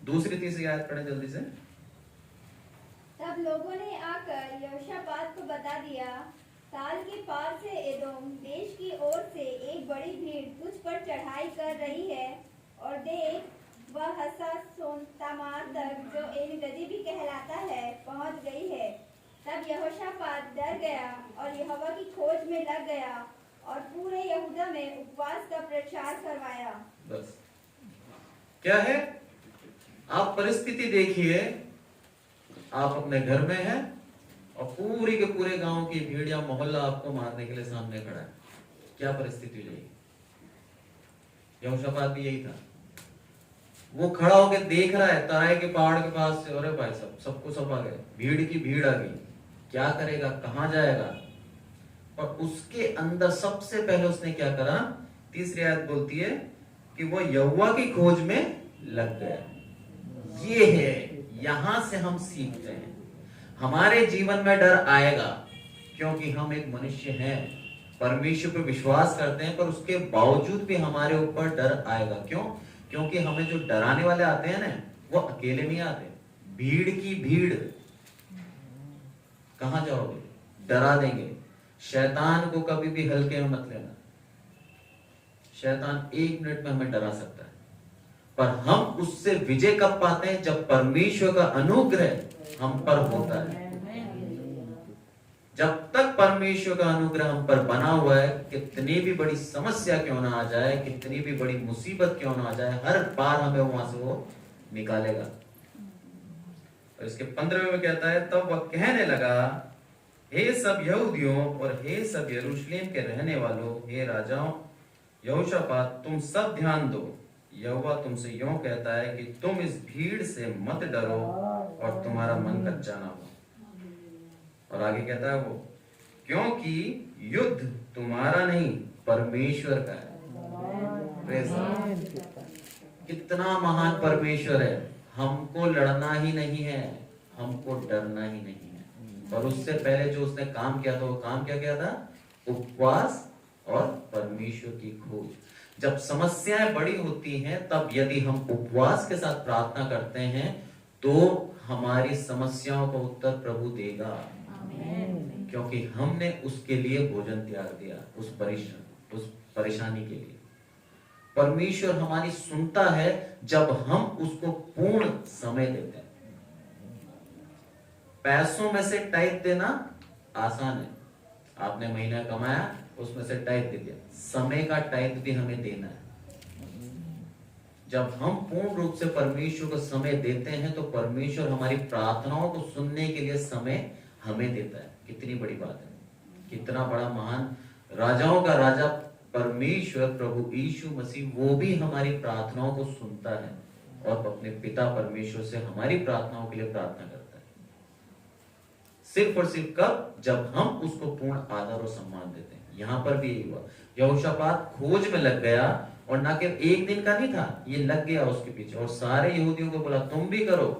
दूसरी तीसरी आयत पढ़े जल्दी से। तब लोगों ने आकर यहोशापात को बता दिया, साल के पार से एदोम देश की ओर से एक बड़ी भीड़ तुझ पर चढ़ाई कर रही है, और देख वह हसोन तामार तक, जो एन गदी भी कहलाता है, पहुंच गई है। तब यहोशापात डर गया और यहोवा की खोज में लग गया और पूरे यहूदा में उपवास का प्रचार करवाया। बस क्या है? आप परिस्थिति देखिए, आप अपने घर में हैं और पूरी के पूरे गांव की भीड़ या मोहल्ला आपको मारने के लिए सामने खड़ा है। क्या परिस्थिति रही? यहोशापात भी यही था। वो खड़ा होकर देख रहा है तराई के पहाड़ के पास से, अरे भाई साहब सबको सब आ गए, भीड़ की भीड़ आ गई, क्या करेगा, कहां जाएगा? और उसके अंदर सबसे पहले उसने क्या करा? तीसरी आयत बोलती है कि वो यहोवा की खोज में लग गया। ये है, यहां से हम सीखते हैं। हमारे जीवन में डर आएगा क्योंकि हम एक मनुष्य हैं, परमेश्वर पे विश्वास करते हैं, पर उसके बावजूद भी हमारे ऊपर डर आएगा। क्यों? क्योंकि हमें जो डराने वाले आते हैं ना, वो अकेले नहीं आते, भीड़ की भीड़। कहां जाओगे? डरा देंगे। शैतान को कभी भी हल्के में मत लेना। शैतान 1 मिनट में हमें डरा सकता है, पर हम उससे विजय कब पाते हैं? जब परमेश्वर का अनुग्रह हम पर होता है। जब तक परमेश्वर का अनुग्रह हम पर बना हुआ है, कितनी भी बड़ी समस्या क्यों ना आ जाए, कितनी भी बड़ी मुसीबत क्यों ना आ जाए, हर बार हमें वहां से वो निकालेगा। और इसके 15वें में कहता है, तब वह कहने लगा, हे सब यहूदियों और हे सब यरूशलेम के रहने वालों, हे राजाओं, यहोशापात, तुम सब ध्यान दो। यहोवा तुमसे यूं कहता है कि तुम इस भीड़ से मत डरो और तुम्हारा मन कच्चा ना हो। और आगे कहता है वो, क्योंकि युद्ध तुम्हारा नहीं परमेश्वर का है। कितना महान परमेश्वर है। हमको लड़ना ही नहीं है, हमको डरना ही नहीं है। और उससे पहले जो उसने काम किया था, वो काम क्या किया था? उपवास और परमेश्वर की खोज। जब समस्याएं बड़ी होती हैं, तब यदि हम उपवास के साथ प्रार्थना करते हैं तो हमारी समस्याओं का उत्तर प्रभु देगा। क्योंकि हमने उसके लिए भोजन त्याग दिया, उस परेशानी के लिए। परमेश्वर हमारी सुनता है जब हम उसको पूर्ण समय देते हैं। पैसों में से टाइप देना आसान है, आपने महीना कमाया उसमें से टाइप दे दिया। समय का टाइप भी हमें देना है। जब हम पूर्ण रूप से परमेश्वर को समय देते हैं तो परमेश्वर हमारी प्रार्थनाओं को सुनने के लिए समय हमें देता है। कितनी बड़ी बात है, कितना बड़ा महान राजाओं का राजा परमेश्वर प्रभु यीशु मसीह, वो भी हमारी प्रार्थनाओं को सुनता है और अपने पिता परमेश्वर से हमारी प्रार्थनाओं के लिए प्रार्थना करता है। सिर्फ और सिर्फ कब? जब हम उसको पूर्ण आदर और सम्मान देते हैं। यहां पर भी यही हुआ। यहोशापात खोज में लग गया, और ना केवल एक दिन का नहीं था, ये लग गया उसके पीछे और सारे यहूदियों को बोला तुम भी करो,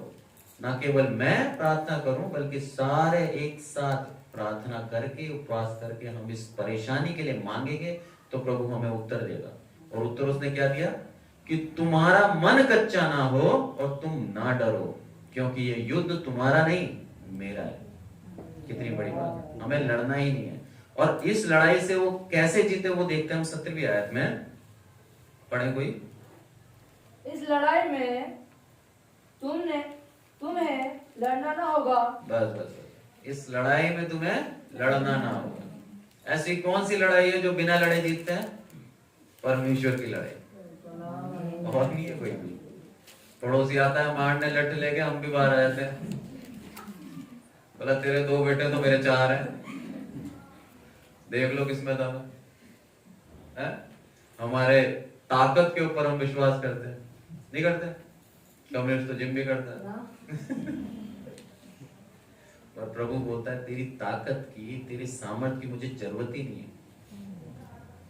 ना केवल मैं प्रार्थना करूं बल्कि सारे एक साथ प्रार्थना करके, उपवास करके हम इस परेशानी के लिए मांगेंगे तो प्रभु हमें उत्तर देगा। और उत्तर उसने क्या दिया कि तुम्हारा मन कच्चा ना हो और तुम ना डरो, क्योंकि ये युद्ध तुम्हारा नहीं मेरा है। कितनी बड़ी बात है, हमें लड़ना ही नहीं है। और इस लड़ाई से वो कैसे जीते वो देखते हैं हम 17वीं आयत में। पढ़े कोई? इस लड़ाई में तुम्हें लड़ना ना होगा। बस बस बस, इस लड़ाई में तुम्हें लड़ना ना होगा। ऐसी कौन सी लड़ाई है जो बिना लड़े जीतते हैं? परमेश्वर की लड़ाई, और नहीं है कोई भी। पड़ोसी आता है मारने लठ लेके, हम भी बाहर आ जाते हैं, बोला तेरे 2 बेटे तो मेरे 4 हैं, देख लो किसमें दम है। हमारे ताकत के ऊपर हम विश्वास करते हैं, नहीं करते? कम्युनिस्ट तो जिम भी करता है। और प्रभु बोलता है तेरी ताकत की, तेरी सामर्थ की मुझे जरूरत ही नहीं है,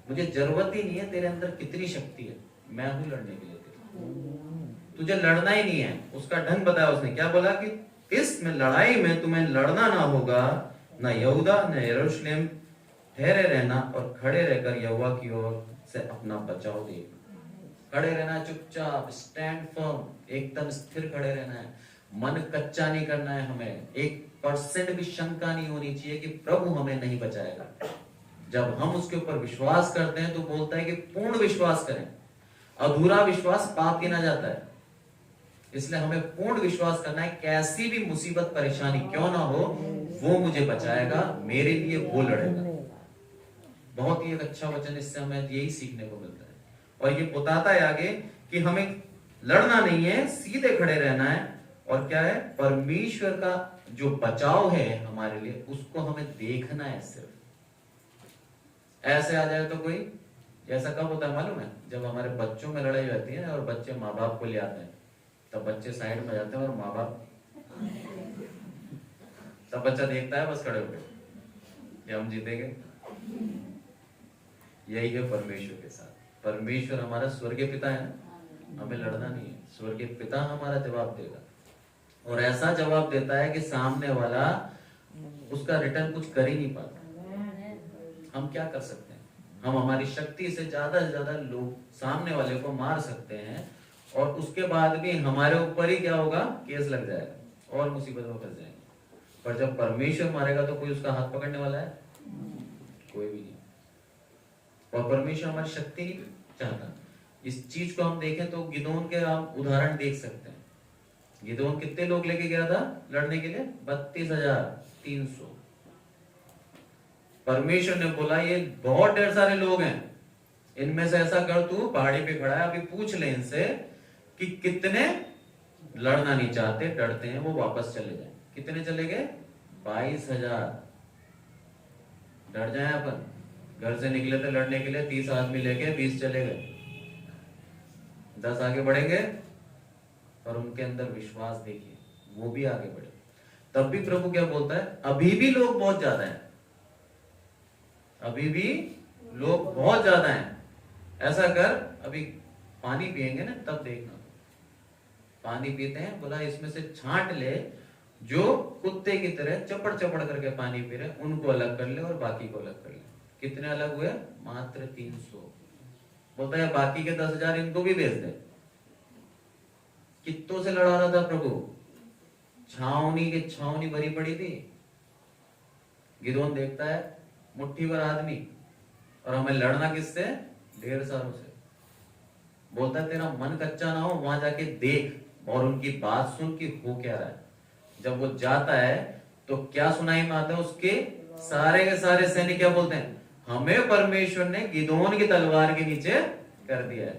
मुझे जरूरत ही नहीं है। तेरे अंदर कितनी शक्ति है, मैं हूं लड़ने के लिए तेरे। तुझे लड़ना ही नहीं है। उसका ढंग बताया उसने, क्या बोला कि इसमें लड़ाई में तुम्हें लड़ना ना होगा, ना यहूदा न यरूशलेम, ठहरे रहना और खड़े रहकर यहोवा की ओर से अपना बचाव देखना। खड़े रहना, चुपचाप, स्टैंड फर्म, एकदम स्थिर खड़े रहना है। मन कच्चा नहीं करना है हमें। 1% भी शंका नहीं होनी चाहिए कि प्रभु हमें नहीं बचाएगा। जब हम उसके ऊपर विश्वास करते हैं तो बोलता है कि पूर्ण विश्वास करें। अधूरा विश्वास पाप गिना जाता है। इसलिए हमें पूर्ण विश्वास करना है, कैसी भी मुसीबत परेशानी क्यों ना हो, वो मुझे बचाएगा, मेरे लिए वो लड़ेगा। बहुत ही एक अच्छा वचन, इससे हमें यही सीखने को मिलता है। और ये बताता है आगे कि हमें लड़ना नहीं है, सीधे खड़े रहना है। और क्या है, परमेश्वर का जो बचाव है हमारे लिए, उसको हमें देखना है। सिर्फ ऐसे आ जाए तो कोई, ऐसा कब होता है मालूम है? जब हमारे बच्चों में लड़ाई होती है और बच्चे माँ बाप को ले आते हैं, तब बच्चे साइड में जाते हैं और माँ बाप, तब बच्चा देखता है बस खड़े होकर कि हम जीतेंगे। यही है परमेश्वर के साथ। परमेश्वर हमारा स्वर्गीय पिता है ना, हमें लड़ना नहीं है। स्वर्गीय पिता हमारा जवाब देगा, और ऐसा जवाब देता है कि सामने वाला उसका रिटर्न कुछ कर ही नहीं पाता। हम क्या कर सकते हैं? हम हमारी शक्ति से ज्यादा लोग सामने वाले को मार सकते हैं, और उसके बाद भी हमारे ऊपर ही क्या होगा, केस लग जाएगा और मुसीबत में फंस जाएंगे। पर जब परमेश्वर मारेगा तो कोई उसका हाथ पकड़ने वाला है? कोई भी नहीं। और परमेश्वर हमारी शक्ति नहीं चाहता। इस चीज को हम देखें तो गिदोन के हम उदाहरण देख सकते हैं। गिदोन कितने लोग लेके गया था लड़ने के लिए? 32,300। परमेश्वर ने बोला ये बहुत ढेर सारे लोग हैं, इनमें से ऐसा कर, तू पहाड़ी पे खड़ा है, अभी पूछ ले इनसे कि कितने लड़ना नहीं चाहते, डरते हैं, वो वापस चले जाएं। कितने चले गए? 22,000। डर जाए अपन, घर से निकले थे लड़ने के लिए, 30 आदमी लेके 20 चले गए, 10 आगे बढ़ेंगे। और उनके अंदर विश्वास देखिए, वो भी आगे बढ़े। तब भी प्रभु क्या बोलता है, अभी भी लोग बहुत ज्यादा हैं, अभी भी लोग बहुत ज्यादा हैं। ऐसा कर, अभी पानी पिएंगे ना तब देखना। पानी पीते हैं, बोला इसमें से छांट ले, जो कुत्ते की तरह चपड़ चपड़ करके पानी पी रहे उनको अलग कर ले और बाकी को अलग कर ले। कितने अलग हुए? मात्र 300। बोलता है बाकी के 10,000 इनको भी भेज दे। कित्तों से लड़ा रहा था प्रभु, छावनी के छावनी भरी पड़ी थी। गिदोन देखता है मुट्ठी भर आदमी, और हमें लड़ना किससे? ढेर सारों से। बोलता है तेरा मन कच्चा ना हो, वहां जाके देख और उनकी बात सुन कि हो क्या रहा है। जब वो जाता है तो क्या सुनाई में आता है? उसके सारे के सारे सैनिक क्या बोलते हैं? हमें परमेश्वर ने गिदोन की तलवार के नीचे कर दिया है।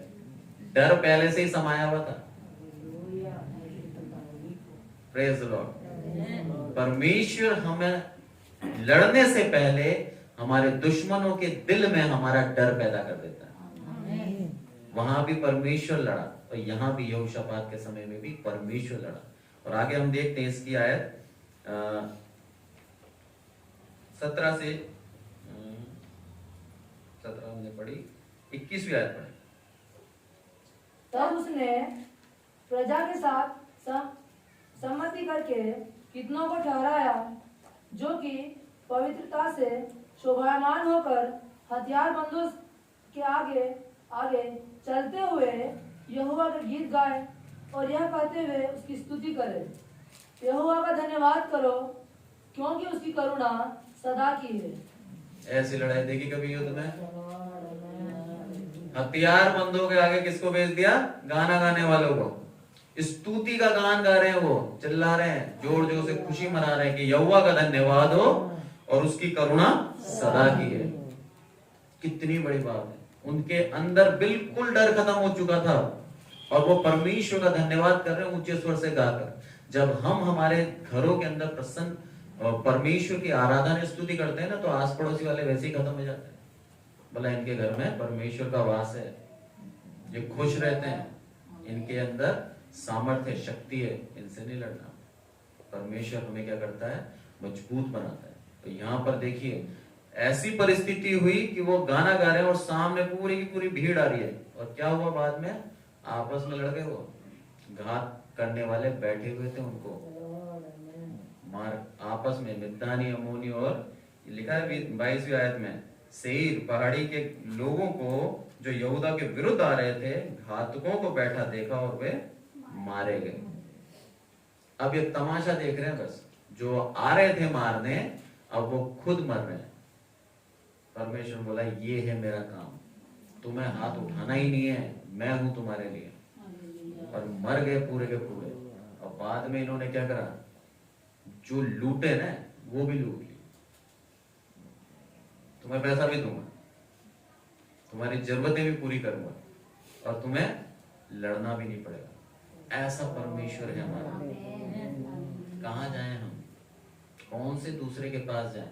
डर पहले से ही समाया हुआ था। Praise the Lord. परमेश्वर हमें लड़ने से पहले हमारे दुश्मनों के दिल में हमारा डर पैदा कर देता है। वहां भी परमेश्वर लड़ा, और यहाँ भी यहोशापात के समय में भी परमेश्वर लड़ा। और आगे हम देखते हैं इसकी आयत 17 से 17 हमने पढ़ी, 21वीं आयत पढ़ी। तब उसने प्रजा के साथ सम्मति करके कितनों को ठहराया, जो कि पवित्रता से शोभायमान होकर हथियारबंदों के आगे आगे चलते हुए यहोवा के गीत गाए, और यह कहते हुए उसकी स्तुति करें, यहोवा का धन्यवाद करो, क्योंकि उसकी करुणा सदा की है। ऐसी लड़ाई देखी कभी युद्ध में? हथियारबंदों के आगे किसको भेज दिया? गाना गाने वालों को। स्तुति का गान गा रहे हैं, वो चिल्ला रहे हैं, जोर जोर से खुशी मना रहे हैं कि यहोवा का धन्यवाद हो और उसकी करुणा सदा की है। कितनी बड़ी बात है। उनके अंदर बिल्कुल डर खत्म हो चुका था, और वो परमेश्वर का धन्यवाद कर रहे हैं ऊंचे स्वर से गाकर। जब हम हमारे घरों के अंदर प्रसन्न और परमेश्वर की आराधना स्तुति करते हैं ना, तो आस पड़ोसी वाले वैसे ही खत्म हो जाते हैं। बोला इनके घर में परमेश्वर का वास है, ये खुश रहते हैं, इनके अंदर सामर्थ्य शक्ति है, इनसे नहीं लड़ना। परमेश्वर हमें क्या करता है, मजबूत बनाता है। तो यहाँ पर देखिए ऐसी परिस्थिति हुई कि वो गाना गा रहे हैं और सामने पूरी की पूरी भीड़ आ रही है, और क्या हुआ बाद में, आपस में लड़ गए। वो घात करने वाले बैठे हुए थे, उनको मार आपस में मिद्दानी, अमोनी, और लिखा है 22वीं आयत में, सेईर पहाड़ी के लोगों को जो यहूदा के विरुद्ध आ रहे थे, घातकों को बैठा देखा और वे मारे गए। अब ये तमाशा देख रहे हैं बस, जो आ रहे थे मारने अब वो खुद मर रहे हैं। परमेश्वर बोला ये है मेरा काम, तुम्हें हाथ उठाना ही नहीं है, मैं हूं तुम्हारे लिए। और मर गए पूरे के पूरे। और बाद में इन्होंने क्या करा, जो लूटे ना वो भी लूट ली। तुम्हें पैसा भी दूंगा, तुम्हारी जरूरतें भी पूरी करूंगा, और तुम्हें लड़ना भी नहीं पड़ेगा। ऐसा परमेश्वर है हमारा। कहाँ जाएं हम, कौन से दूसरे के पास जाएं?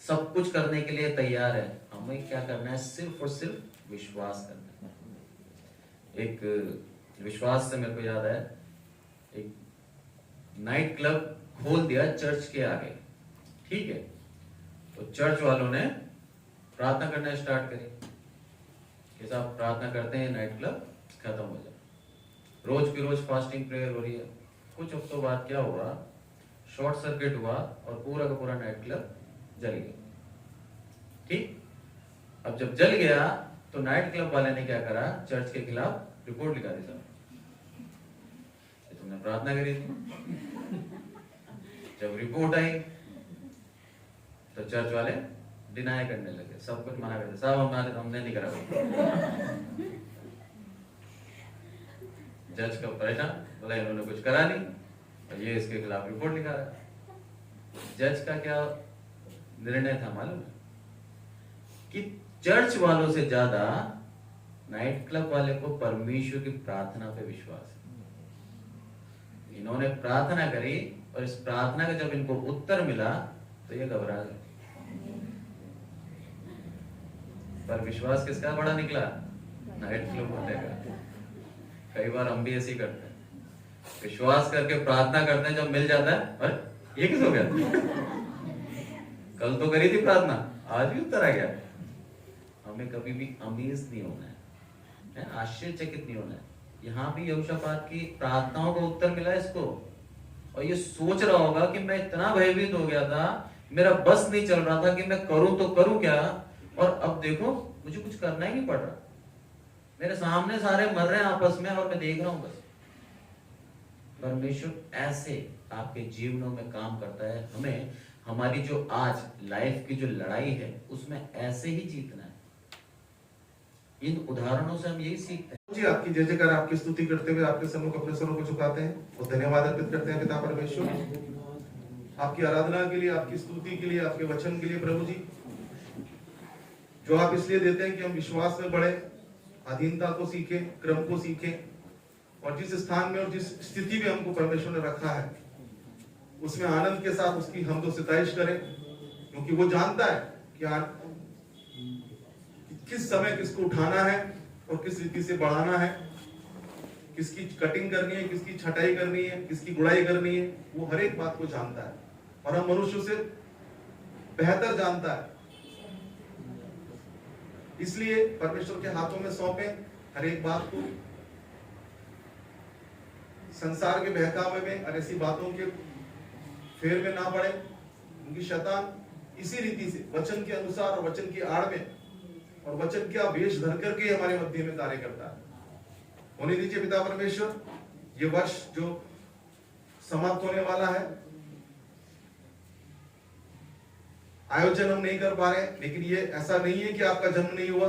सब कुछ करने के लिए तैयार है, हमें क्या करना है, सिर्फ और सिर्फ विश्वास करना है। एक विश्वास से मेरे को याद है, एक नाइट क्लब खोल दिया चर्च के आगे, ठीक है। तो चर्च वालों ने प्रार्थना करना स्टार्ट करी कि साहब प्रार्थना करते हैं नाइट क्लब खत्म हो जाए। रोज की रोज फास्टिंग प्रेयर हो रही है। कुछ हफ्तों बाद क्या हुआ, शॉर्ट सर्किट हुआ और पूरा का पूरा नाइट क्लब जल गया। ठीक, अब जब जल गया तो नाइट क्लब वाले ने क्या करा, चर्च के खिलाफ रिपोर्ट लिखा दी, साहब तुमने प्रार्थना करी थी। जब रिपोर्ट आई तो चर्च वाले डिनाई करने लगे, सब कुछ मना करते, साहब हमने नहीं करा। जज का परेशान, बोला इन्होंने कुछ करा नहीं और ये इसके खिलाफ रिपोर्ट लिखा रहा है। जज का क्या निर्णय था मालूम है, कि चर्च वालों से ज्यादा नाइट क्लब वाले को परमेश्वर की प्रार्थना पे विश्वास है। इन्होंने प्रार्थना करी और इस प्रार्थना का जब इनको उत्तर मिला तो ये घबरा गए। पर विश्वास किसका बड़ा निकला, नाइट क्लब वाले का। कई बार हम भी ऐसे करते हैं, विश्वास करके प्रार्थना करते हैं, जब मिल जाता है अरे ये किस हो गया, कल तो करी थी प्रार्थना आज भी उत्तर आ गया। हमें कभी भी अमेज नहीं होना है, आश्चर्यचकित नहीं होना है। यहाँ भी यहोशापात की प्रार्थनाओं का उत्तर मिला इसको, और ये सोच रहा होगा कि मैं इतना भयभीत हो गया था, मेरा बस नहीं चल रहा था कि मैं करूं तो करूं क्या, और अब देखो मुझे कुछ करना ही नहीं पड़ रहा, मेरे सामने सारे मर रहे हैं आपस में और मैं देख रहा हूं बस। परमेश्वर ऐसे आपके जीवनों में काम करता है। हमें हमारी जो आज लाइफ की जो लड़ाई है उसमें ऐसे ही जीतना है। इन उदाहरणों से हम यही सीखते हैं। जी आपकी जय जयकार, आपकी स्तुति करते हुए आपके सम्मुख अपने सरों को झुकाते हैं और धन्यवाद अर्पित करते हैं पिता परमेश्वर, आपकी आराधना के लिए, आपकी स्तुति के लिए, आपके वचन के लिए प्रभु जी, जो आप इसलिए देते हैं कि हम विश्वास में बढ़े, अधीनता को सीखें, क्रम को सीखें, और जिस स्थान में और जिस स्थिति में हमको परमेश्वर ने रखा है उसमें आनंद के साथ उसकी हम तो सिताइश करें, क्योंकि वो जानता है कि किस समय किसको उठाना है और किस रीति से बढ़ाना है, किसकी कटिंग करनी है, किसकी छटाई करनी है, किसकी गुड़ाई करनी है, वो हर एक बात को जानता है और हम मनुष्य से बेहतर जानता है। इसलिए परमेश्वर के हाथों में सौंपे हर एक बात को, संसार के बहकावे में और ऐसी बातों के फेर में ना पड़े, क्योंकि शैतान इसी रीति से वचन के अनुसार और वचन की आड़ में और वचन का वेश धर करके हमारे मध्य में कार्य करता है। होने दीजिए पिता परमेश्वर, ये वर्ष जो समाप्त होने वाला है, आयोजन हम नहीं कर पा रहे, लेकिन ये ऐसा नहीं है कि आपका जन्म नहीं हुआ,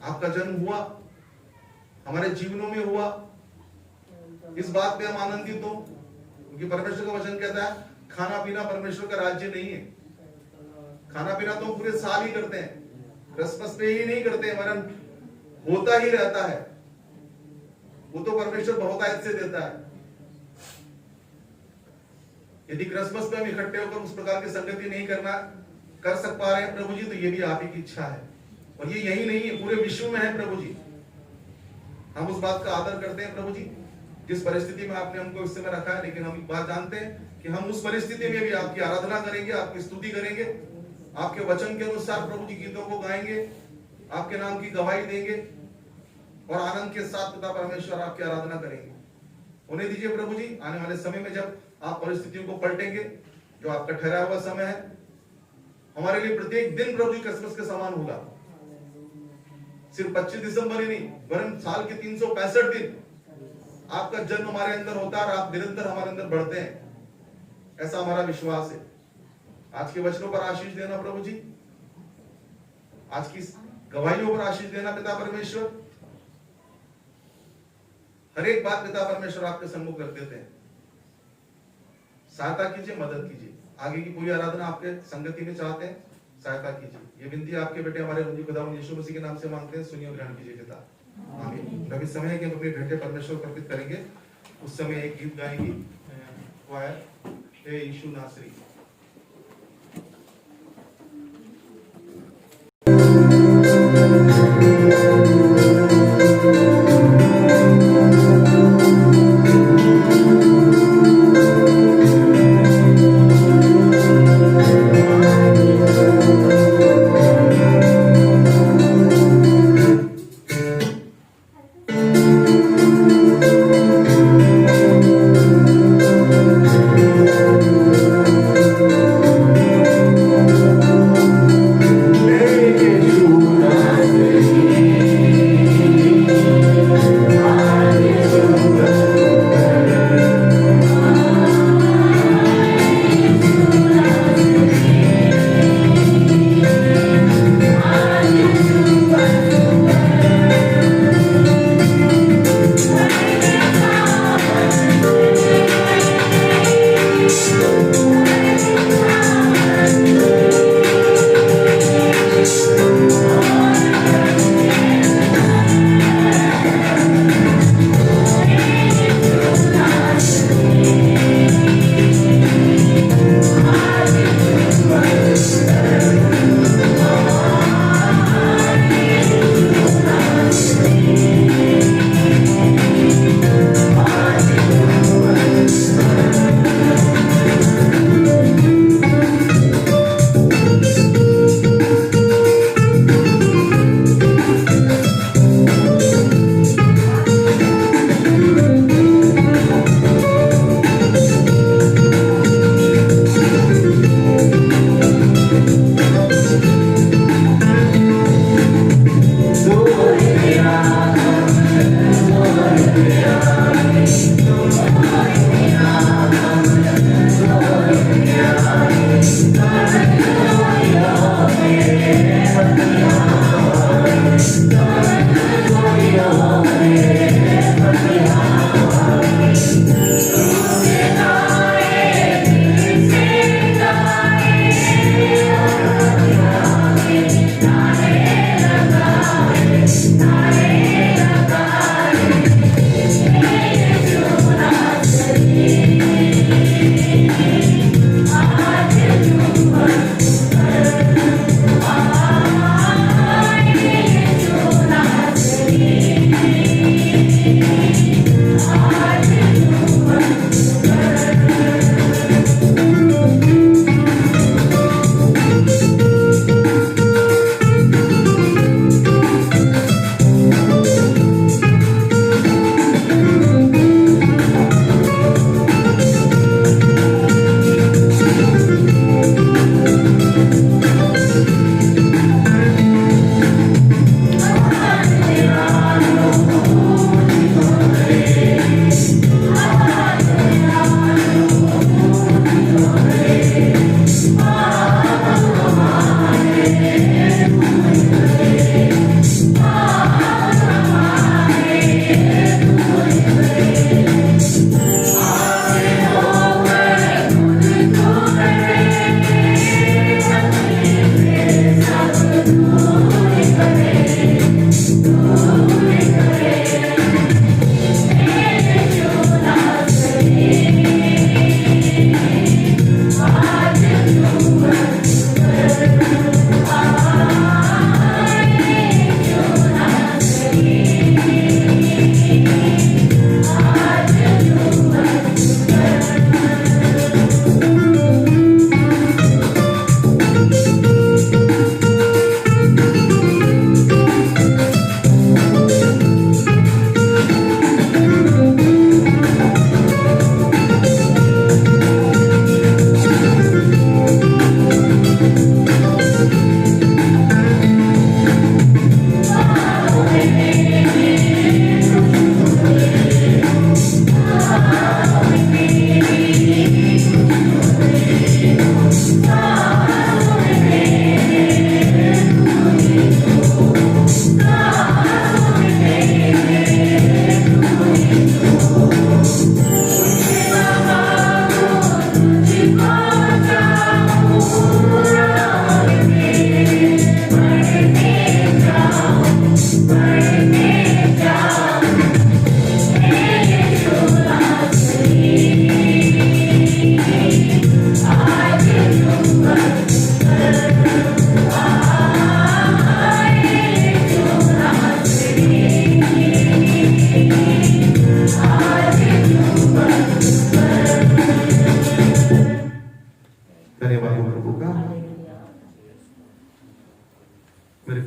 आपका जन्म हुआ, हमारे जीवनों में हुआ। इस बात पे हम आनंदित हो, क्योंकि परमेश्वर का वचन कहता है खाना पीना परमेश्वर का राज्य नहीं है। खाना पीना तो पूरे साल ही करते हैं, क्रिसमस पे ही नहीं करते, वरन होता ही रहता है, वो तो परमेश्वर बहुतायत से देता है। यदि क्रिसमस पे हम इकट्ठे होकर उस प्रकार की संगति नहीं कर सक पा रहे हैं प्रभु जी, तो ये भी आप ही की इच्छा है, और ये यही नहीं है, पूरे विश्व में है प्रभु जी। हम उस बात का आदर करते हैं प्रभु जी, जिस परिस्थिति में आपने हमको इस समय रखा है, लेकिन हम एक बात जानते हैं कि हम उस परिस्थिति में भी आपकी आराधना करेंगे, आपकी स्तुति करेंगे, आपके वचन के अनुसार प्रभु जी गीतों को गाएंगे, आपके नाम की गवाही देंगे और आनंद के साथ पिता परमेश्वर आपकी आराधना करेंगे। उन्हें दीजिए प्रभु जी, आने वाले समय में जब आप परिस्थितियों को पलटेंगे, जो आपका ठहरा हुआ समय है, हमारे लिए प्रत्येक दिन प्रभु जी क्रिसमस के समान होगा। सिर्फ 25 दिसंबर ही नहीं, वरन साल के 365 दिन आपका जन्म हमारे अंदर होता है और आप निरंतर हमारे अंदर बढ़ते हैं, ऐसा हमारा विश्वास है। आज के वचनों पर आशीष देना प्रभु जी, आज की गवाहियों पर आशीष देना पिता परमेश्वर। हर एक बात पिता परमेश्वर आपके सम्मुख रख देते हैं। सहायता कीजिए, मदद कीजिए। आगे की पूरी आराधना आपके संगति में चाहते हैं, सहायता कीजिए। ये विनती आपके बेटे हमारे खुदा यीशु मसीह के नाम से मांगते हैं, सुनिए और ग्रहण कीजिए पिता, आमीन। अभी समय है कि हम अपनी भेंटें परमेश्वर को अर्पित करेंगे। उस समय एक गीत गाएंगी क्वायर, हे यीशु नासरी। Thank you.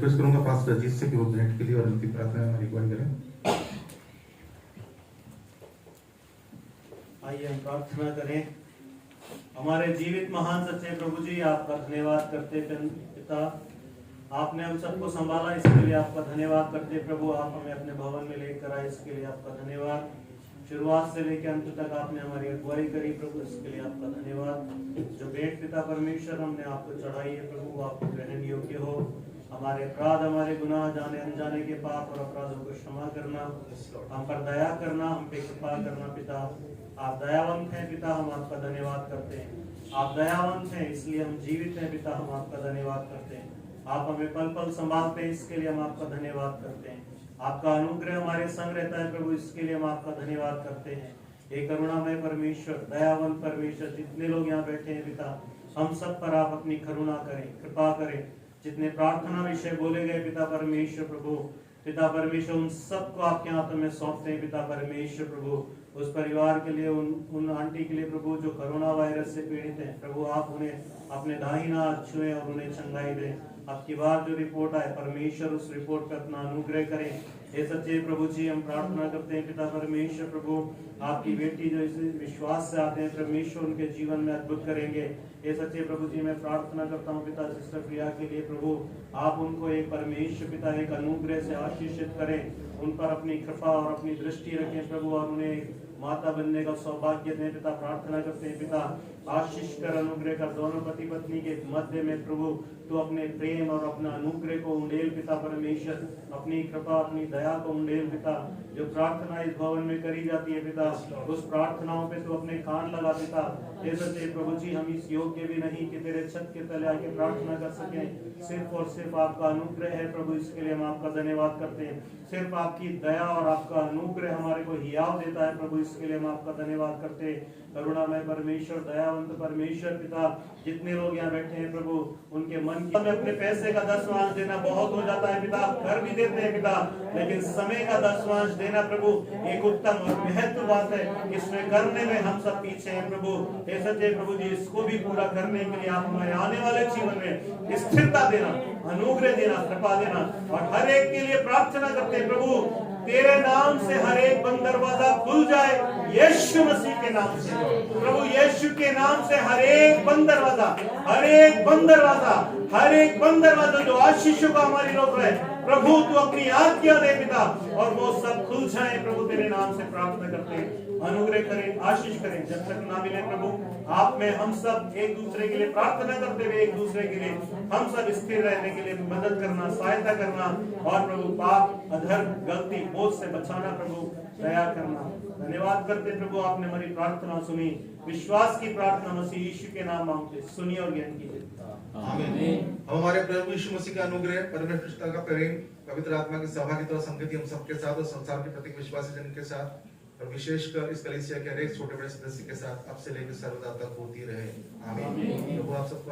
रिक्वेस्ट करूंगा पास्टर अजीत से कि वो भेंट के लिए और अंतिम प्रार्थना में हमारी अगुवाई करें। आइए हम प्रार्थना करें। हमारे जीवित महान सच्चे प्रभु जी, आपका धन्यवाद करते पिता, आपने हम सबको संभाला, इसके लिए आपका धन्यवाद करते प्रभु। आप हमें अपने भवन में लेकर आए, इसके लिए आपका धन्यवाद। शुरुआत से लेकर अंत तक आपने हमारी अगुवाई करी प्रभु, इसके लिए आपका धन्यवाद। जो भेंट पिता परमेश्वर हमने आपको चढ़ाई है प्रभु, आपको ग्रहण योग्य हो। हमारे अपराध, हमारे गुनाह, जाने अनजाने के पाप और अपराधों को क्षमा करना, हम पर दया करना, हम पे कृपा करना पिता। आप दयावंत हैं पिता, हम आपका धन्यवाद करते हैं। आप दयावंत हैं, इसलिए हम जीवित हैं पिता, हम आपका धन्यवाद करते हैं। आप हमें पल पल संभालते हैं, इसके लिए हम आपका धन्यवाद करते हैं। आपका अनुग्रह हमारे संग रहता है प्रभु, इसके लिए हम आपका धन्यवाद करते हैं। हे करुणामय परमेश्वर, दयावंत परमेश्वर, जितने लोग यहाँ बैठे हैं पिता, हम सब पर आप अपनी करुणा करें, कृपा करें। जितने प्रार्थना विषय बोले गए पिता परमेश्वर प्रभु, पिता परमेश्वर, उन सबको आपके हाथों में सौंपते हैं पिता परमेश्वर प्रभु। उस परिवार के लिए, उन आंटी के लिए प्रभु जो कोरोना वायरस से पीड़ित हैं प्रभु, आप उन्हें अपने दाहिना हाथ छुएं और उन्हें चंगाई दें। आपकी बार जो रिपोर्ट आए परमेश्वर, उस रिपोर्ट पर अपना अनुग्रह करें। हे सच्चे प्रभु जी, हम प्रार्थना करते हैं पिता परमेश्वर प्रभु, आपकी बेटी जो इस विश्वास से आते हैं परमेश्वर, उनके जीवन में अद्भुत करेंगे। हे सच्चे प्रभु जी, मैं प्रार्थना करता हूँ पिता सिस्टर प्रिया के लिए प्रभु, आप उनको एक परमेश्वर पिता एक अनुग्रह से आशीषित करें, उन पर अपनी कृपा और अपनी दृष्टि रखें प्रभु, और उन्हें माता बनने का सौभाग्य दें पिता। प्रार्थना करते हैं पिता, आशीष कर, अनुग्रह कर, दोनों पति पत्नी के मध्य में प्रभु तो अपने प्रेम और अपना अनुग्रह को उंडेल पिता परमेश्वर, अपनी कृपा, अपनी दया को उंडेल पिता। जो प्रार्थना इस भवन में करी जाती है पिता, उस प्रार्थनाओं पे तो अपने कान लगा पिता। हे सच्चे प्रभु जी, हम इस योग्य भी नहीं कि तेरे छत के तले आके प्रार्थना कर सकें, सिर्फ और सिर्फ आपका अनुग्रह है प्रभु, इसके लिए हम आपका धन्यवाद करते हैं। सिर्फ आपकी दया और आपका अनुग्रह हमारे को हियाव देता है प्रभु, इसके लिए हम आपका धन्यवाद करते हैं। करुणामय परमेश्वर, दयावंत परमेश्वर पिता, जितने लोग यहाँ बैठे हैं प्रभु, उनके मन की में अपने पैसे का 10वांश देना बहुत हो जाता है पिता, घर भी देते हैं पिता, लेकिन समय का 10वांश देना प्रभु एक उत्तम और महत्व बात है। इसमें करने में हम सब पीछे हैं प्रभु। हे सच्चे प्रभु जी, इसको भी पूरा करने के लिए आप हमारे आने वाले जीवन में स्थिरता देना, अनुग्रह देना, कृपा देना, और हर एक के लिए प्रार्थना करते हैं प्रभु, तेरे नाम से हर एक बंद दरवाजा खुल जाए, यीशु मसीह के नाम से प्रभु, यीशु के नाम से हर एक बंद दरवाजा, हर एक बंद दरवाजा, हर एक बंद दरवाजा जो आशीषों का हमारी रोक रहे प्रभु, तू अपनी आज्ञा दे पिता, और वो सब खुल जाए प्रभु, तेरे नाम से प्रार्थना करते हैं। अनुग्रह करें, आशीष करें, जब तक ना मिले प्रभु आप में हम सब एक दूसरे के लिए प्रार्थना करते हुए एक दूसरे के लिए हम सब स्थिर रहने के लिए मदद करना, सहायता करना, और प्रभु पाप, अधर्म, गलती, बोझ से बचाना प्रभु, दया करना। धन्यवाद करते प्रभु, आपने हमारी प्रार्थना सुनी, विश्वास की प्रार्थना मसीह यीशु के नाम मांगते, सुनिए और ज्ञान कीजिए। आमीन। हमारे प्रभु यीशु मसीह का अनुग्रह, परमेश्वर का प्रेम, पवित्र आत्मा की सहभागिता और संगति हम सबके साथ और संसार के प्रत्येक विश्वासी जन के साथ, और विशेषकर इस कलीसिया के हर एक छोटे बड़े सदस्य के साथ अब से लेकर सर्वदा तक होती रहे। आमीन। प्रभु आप सबको